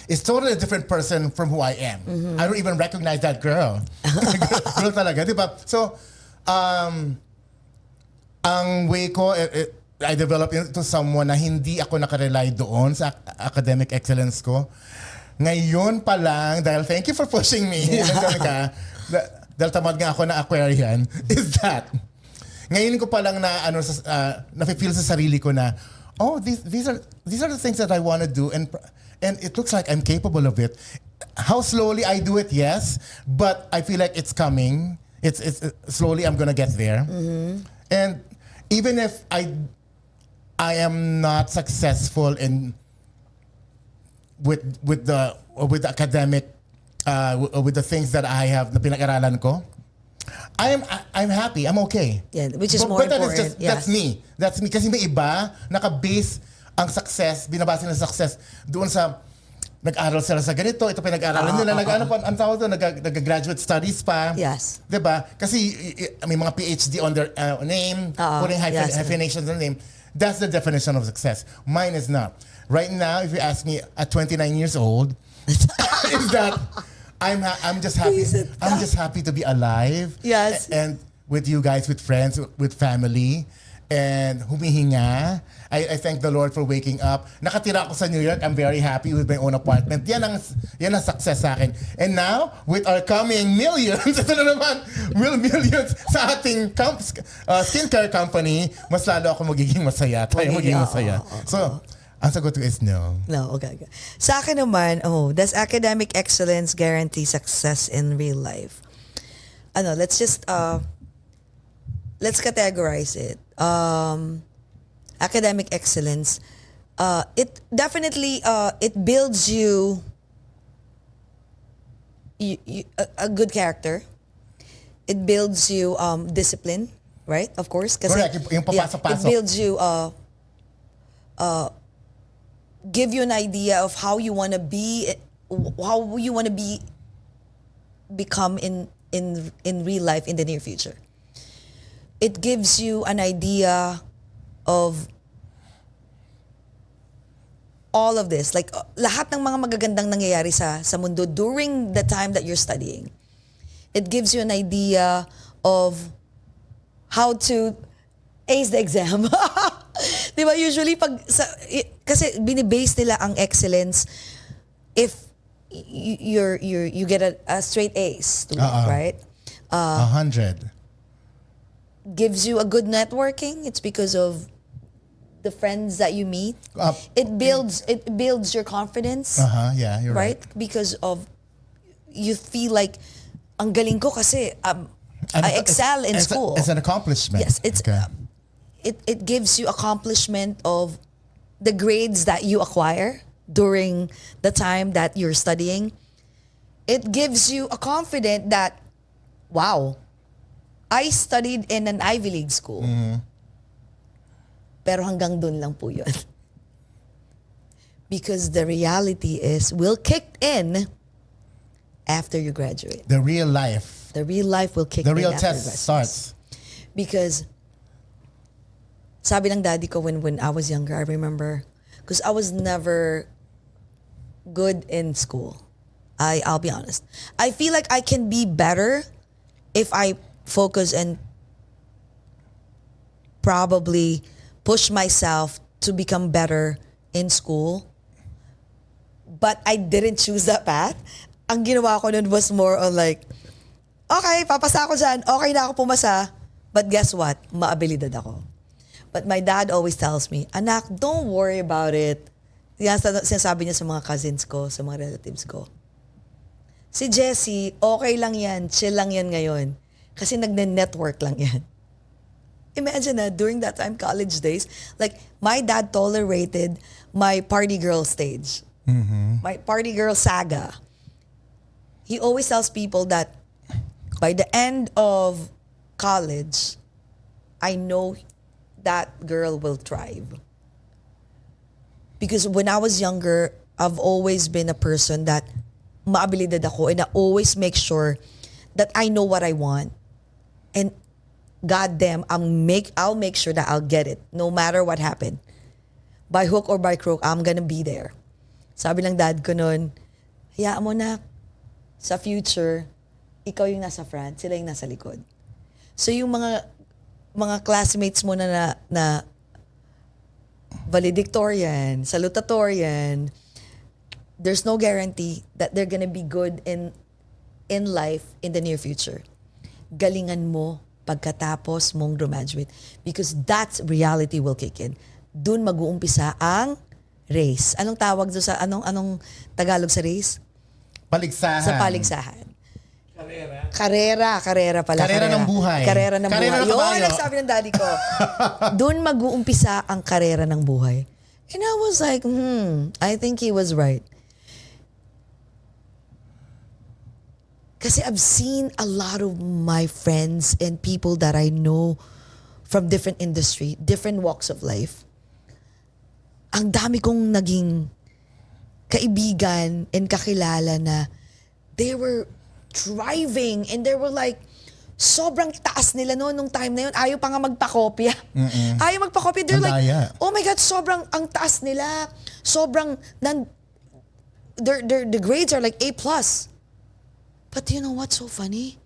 is totally a different person from who I am. I don't even recognize that girl. Girl talaga, di ba? So, ang way ko, I developed into someone na hindi ako nakarely doon sa academic excellence ko. Ngayon pa lang, dahil thank you for pushing me, dahil tamad nga ako na Aquarian, is that ngayon ko pa lang na nafe-feel sa sarili ko na these are the things that I want to do and it looks like I'm capable of it. How slowly I do it, yes, but I feel like it's coming. It's slowly I'm gonna get there. And even if I am not successful with the academic with the things that I have na pinag-aralan ko, I'm happy. I'm okay. Yeah, which is more important. That's me. That's me. Kasi may iba, naka-base ang success, binabase ng success doon sa nag-aral sila sa ganito, ito pinag-aralan nila, ang tawag doon, nag-graduate studies pa. Yes. Diba? Kasi may mga PhD on their name, putting hyphenations on name. That's the definition of success. Mine is not. Right now, if you ask me at 29 years old, is that I'm just happy. I'm just happy to be alive. Yes. And with you guys, with friends, with family, and humihinga. I thank the Lord for waking up. Nakatira ako sa New York. I'm very happy with my own apartment. Yan ang success sa akin. And now, with our coming millions, ito na naman, millions sa ating skincare company, mas lalo ako magiging masaya. Tayo magiging masaya. So, ang sagot ko is no. No, okay. Sa akin naman, does academic excellence guarantee success in real life? Let's just, let's categorize it. Academic excellence, it definitely, it builds you a good character. It builds you discipline, right? Of course. Correct. Yung papasok-pasok. It builds you, give you an idea of how you want to become in real life in the near future. It gives you an idea of all of this, like lahat ng mga magagandang nangyayari sa mundo during the time that you're studying. It gives you an idea of how to ace the exam. Di ba? Usually, kasi binibase nila ang excellence if you get a straight A's, right? 100. Gives you a good networking. It's because of the friends that you meet. It builds your confidence. Yeah, you're right. Because of you feel like ang galing ko kasi I excel in school. It's an accomplishment. Yes, it gives you accomplishment of the grades that you acquire during the time that you're studying. It gives you a confidence that, wow, I studied in an Ivy League school. Pero hanggang dun lang po yun. Because the reality is, will kick in after you graduate. The real life. The real life will kick The in real after test graduate. starts. Because sabi ng daddy ko when I was younger, I remember, because I was never good in school. I'll be honest. I feel like I can be better if I focus and probably push myself to become better in school. But I didn't choose that path. Ang ginawa ko nun was more on like, okay, papasa ako dyan. Okay na ako pumasa. But guess what? Maabilidad ako. But my dad always tells me, anak, don't worry about it. Yan sinasabi niya sa mga cousins ko, sa mga relatives ko. Si Jessy, okay lang yan. Chill lang yan ngayon. Kasi nagne-network lang yan. Imagine na, during that time, college days, like, my dad tolerated my party girl stage. My party girl saga. He always tells people that by the end of college, I know that girl will thrive. Because when I was younger, I've always been a person that maabilidad ako and I always make sure that I know what I want. And goddamn, I'll make sure that I'll get it no matter what happened. By hook or by crook, I'm gonna be there. Sabi ng dad ko nun, hayaan mo na, sa future, ikaw yung nasa front, sila yung nasa likod. So yung mga classmates mo na valedictorian, salutatorian, there's no guarantee that they're gonna be good in life in the near future. Galingan mo pagkatapos mong graduate because that's reality will kick in. Doon mag-uumpisa ang race. Anong tawag doon sa anong Tagalog sa race? Paligsahan. Sa paligsahan. Karera pala. Karera ng buhay. Karera ng Karera buhay. ng kabayo. Yun ang sabi ng daddy ko. Doon mag-uumpisa ang karera ng buhay. And I was like, I think he was right. Kasi I've seen a lot of my friends and people that I know from different industry, different walks of life. Ang dami kong naging kaibigan and kakilala na they were thriving and they were like, sobrang taas nila nung time na yun. Ayaw pa nga magpakopya. Ayaw magpakopya. They're like, oh my God, sobrang ang taas nila. Sobrang, the grades are like A+. But you know what's so funny?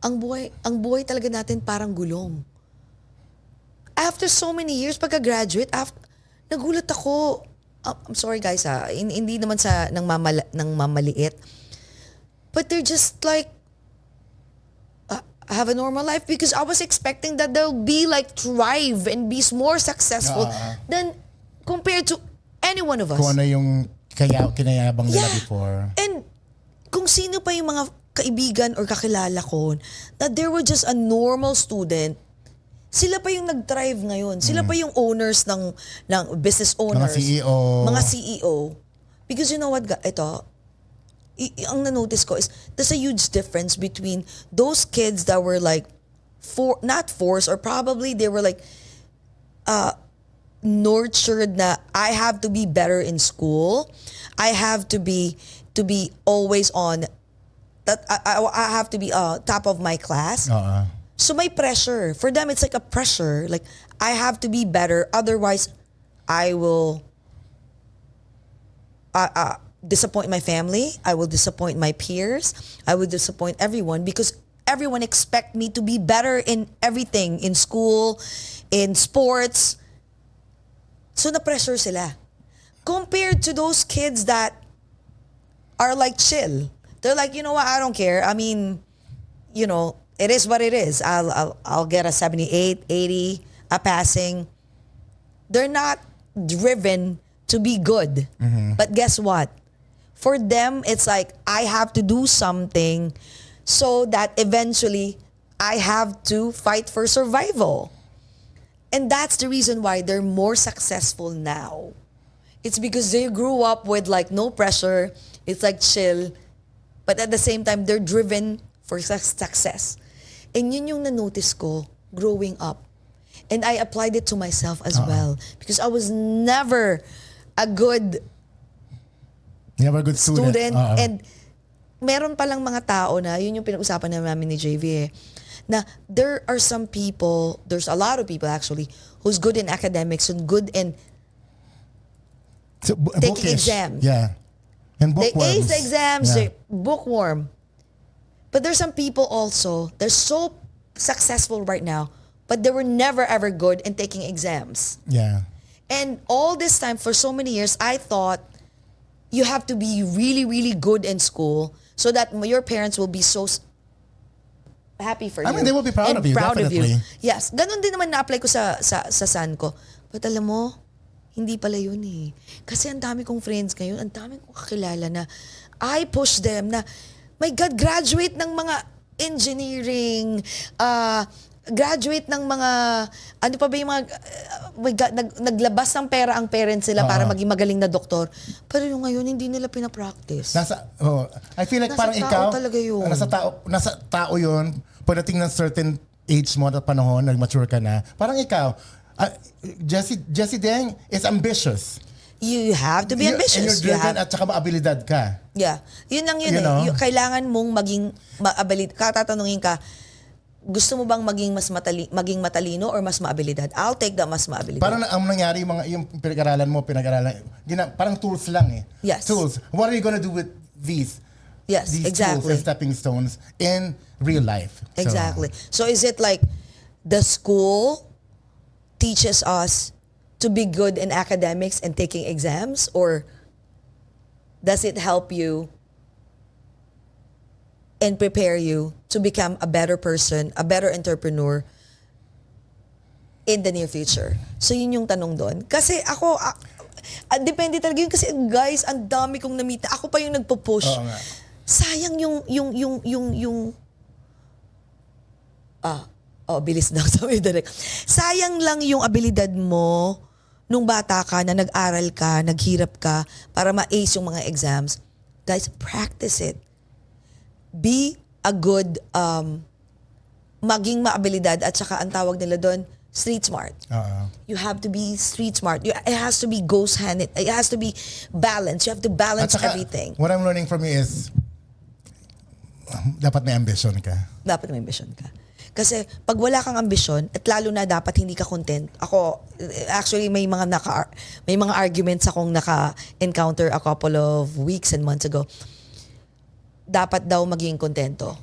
Ang buhay talaga natin parang gulong. After so many years, pagka-graduate, nagulat ako. I'm sorry guys hindi naman sa nang mamaliit. But they're just like, have a normal life because I was expecting that they'll be like thrive and be more successful than compared to any one of us. Kung ano yung kinayabang nila before. And kung sino pa yung mga kaibigan or kakilala ko that they were just a normal student, sila pa yung nag-thrive ngayon. Sila pa yung owners ng business owners. Mga CEO. Because you know what, ito, ang na-notice ko is there's a huge difference between those kids that were like, not forced, or probably they were like, nurtured na I have to be better in school. I have to be always on, that I have to be top of my class. So may pressure. For them, it's like a pressure. Like, I have to be better. Otherwise, I will disappoint my family. I will disappoint my peers. I will disappoint everyone because everyone expect me to be better in everything. In school, in sports. So na-pressure sila. Compared to those kids that are like chill. They're like, you know what, I don't care. I mean, you know, it is what it is. I'll get a 78, 80, a passing. They're not driven to be good. But guess what? For them, it's like, I have to do something so that eventually I have to fight for survival. And that's the reason why they're more successful now. It's because they grew up with like no pressure. It's like chill. But at the same time, they're driven for success. And yun yung na-notice ko growing up. And I applied it to myself as well. Because I was never a good student. And meron palang mga tao na, yun yung pinag-usapan namin ni JV na there are some people, there's a lot of people actually, who's good in academics and good in taking bookish. exams. Yeah. And They bookworms. ace the exams, Yeah. they're bookworm. But there's some people also, they're so successful right now, but they were never ever good in taking exams. Yeah. And all this time, for so many years, I thought you have to be really, really good in school so that your parents will be so happy for you. I mean, they will be proud and of you, definitely. Yes. Ganon din naman na-apply ko sa son ko. But alam mo, hindi pala yun eh. Kasi ang dami kong friends ngayon, ang dami kong kakilala na I push them na, my God, graduate ng mga engineering, graduate ng mga, ano pa ba yung mga, my God, naglabas ng pera ang parents nila para maging magaling na doktor. Pero yung ngayon, hindi nila pinapractice. I feel like Nasa parang tao ikaw, talaga yun. nasa tao yun, pagdating ng certain age mo at panahon, nag-mature ka na, parang ikaw, Jessy Daing is ambitious. You have to be ambitious. And you're driven at saka maabilidad ka. Yeah. Yun lang yun You know? Kailangan mong maging maabilidad. Katatanungin ka, gusto mo bang maging maging matalino or mas maabilidad? I'll take the mas maabilidad. Parang ang nangyari, yung pinag-aralan, parang tools lang eh. Yes. Tools. What are you gonna do with these? Yes, These exactly. tools and stepping stones in real life. Exactly. So is it like the school teaches us to be good in academics and taking exams, or does it help you and prepare you to become a better person, a better entrepreneur in the near future? So yun yung tanong doon. Kasi ako, depende talaga yun. Kasi guys, ang dami kong namita. Ako pa yung nagpo-push. Oo nga. Sayang bilis na sabi direct. Sayang lang yung abilidad mo nung bata ka na nag-aral ka, naghirap ka para ma-ace yung mga exams. Guys, practice it. Be a good maging maabilidad at saka ang tawag nila doon, street smart. You have to be street smart. It has to be it has to be balanced. You have to balance At saka, everything. What I'm learning from you is dapat may ambition ka. Dapat may ambition ka. Kasi pag wala kang ambisyon, at lalo na dapat hindi ka content. Ako, actually may mga arguments akong naka-encounter a couple of weeks and months ago. Dapat daw maging kontento.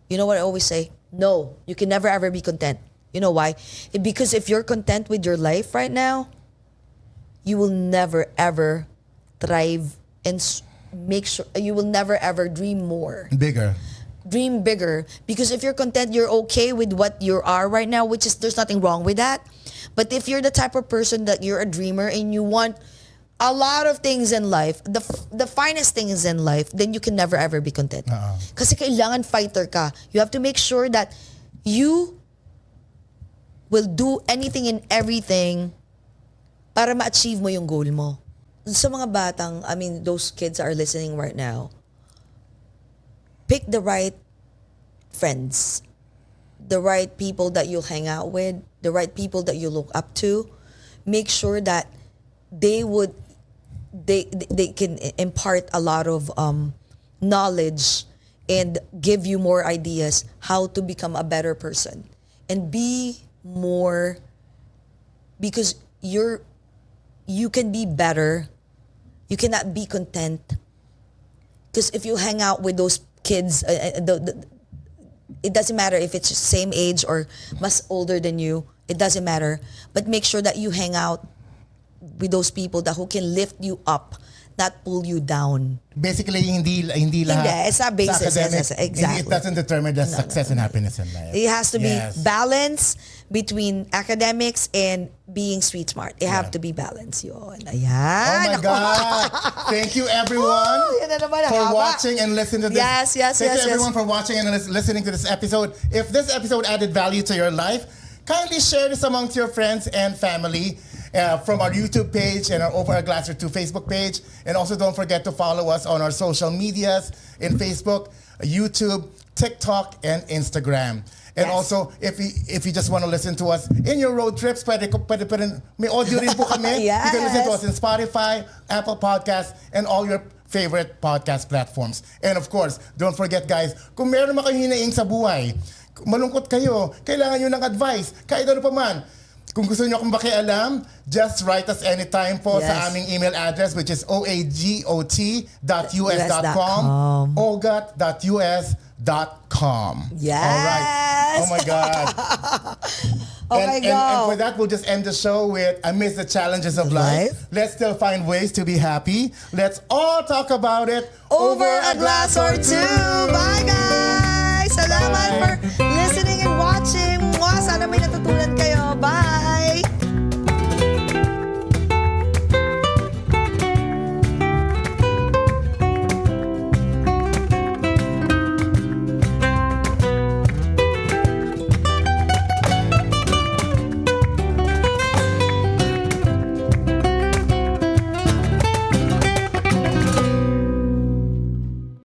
You know what I always say? No, you can never ever be content. You know why? Because if you're content with your life right now, you will never ever thrive and make sure you will never ever dream more. Bigger. Dream bigger, because if you're content, you're okay with what you are right now, which is, there's nothing wrong with that. But if you're the type of person that you're a dreamer and you want a lot of things in life, the finest things in life, then you can never ever be content. Kasi kailangan fighter ka. You have to make sure that you will do anything and everything para ma-achieve mo yung goal mo. Sa mga batang, I mean, those kids are listening right now, pick the right friends, the right people that you'll hang out with, the right people that you look up to. Make sure that they can impart a lot of knowledge and give you more ideas how to become a better person and be more, because you can be better. You cannot be content, because if you hang out with those kids, it doesn't matter if it's same age or mas older than you. It doesn't matter. But make sure that you hang out with those people who can lift you up, not pull you down. Basically, hindi lahat. It's not basis. Academic, Exactly. It doesn't determine the success and happiness in life. It has to be Yes. balance between academics and being street smart. They have to be balanced. Yun. Ayan. Oh my Ako. God! Thank you everyone Yan na naman, for haba. watching and listening to this. Yes. Thank you everyone for watching and listening to this episode. If this episode added value to your life, kindly share this amongst your friends and family. From our YouTube page and our Over a Glass or Two Facebook page. And also don't forget to follow us on our social medias in Facebook, YouTube, TikTok, and Instagram. And also, if you just want to listen to us in your road trips, pwede may audio rin po kami. Yes. You can listen to us in Spotify, Apple Podcasts, and all your favorite podcast platforms. And of course, don't forget guys, kung meron naman kayo hinaing sa buhay, malungkot kayo, kailangan nyo ng advice, kahit ano pa man. Kung gusto nyo akong makialam, just write us anytime po sa aming email address, which is oagot.us.com, ogot.us.com. Yes! Alright. Oh my God. Okay, go. And for that, we'll just end the show with amidst the challenges of life, let's still find ways to be happy. Let's all talk about it over a glass or two. Bye!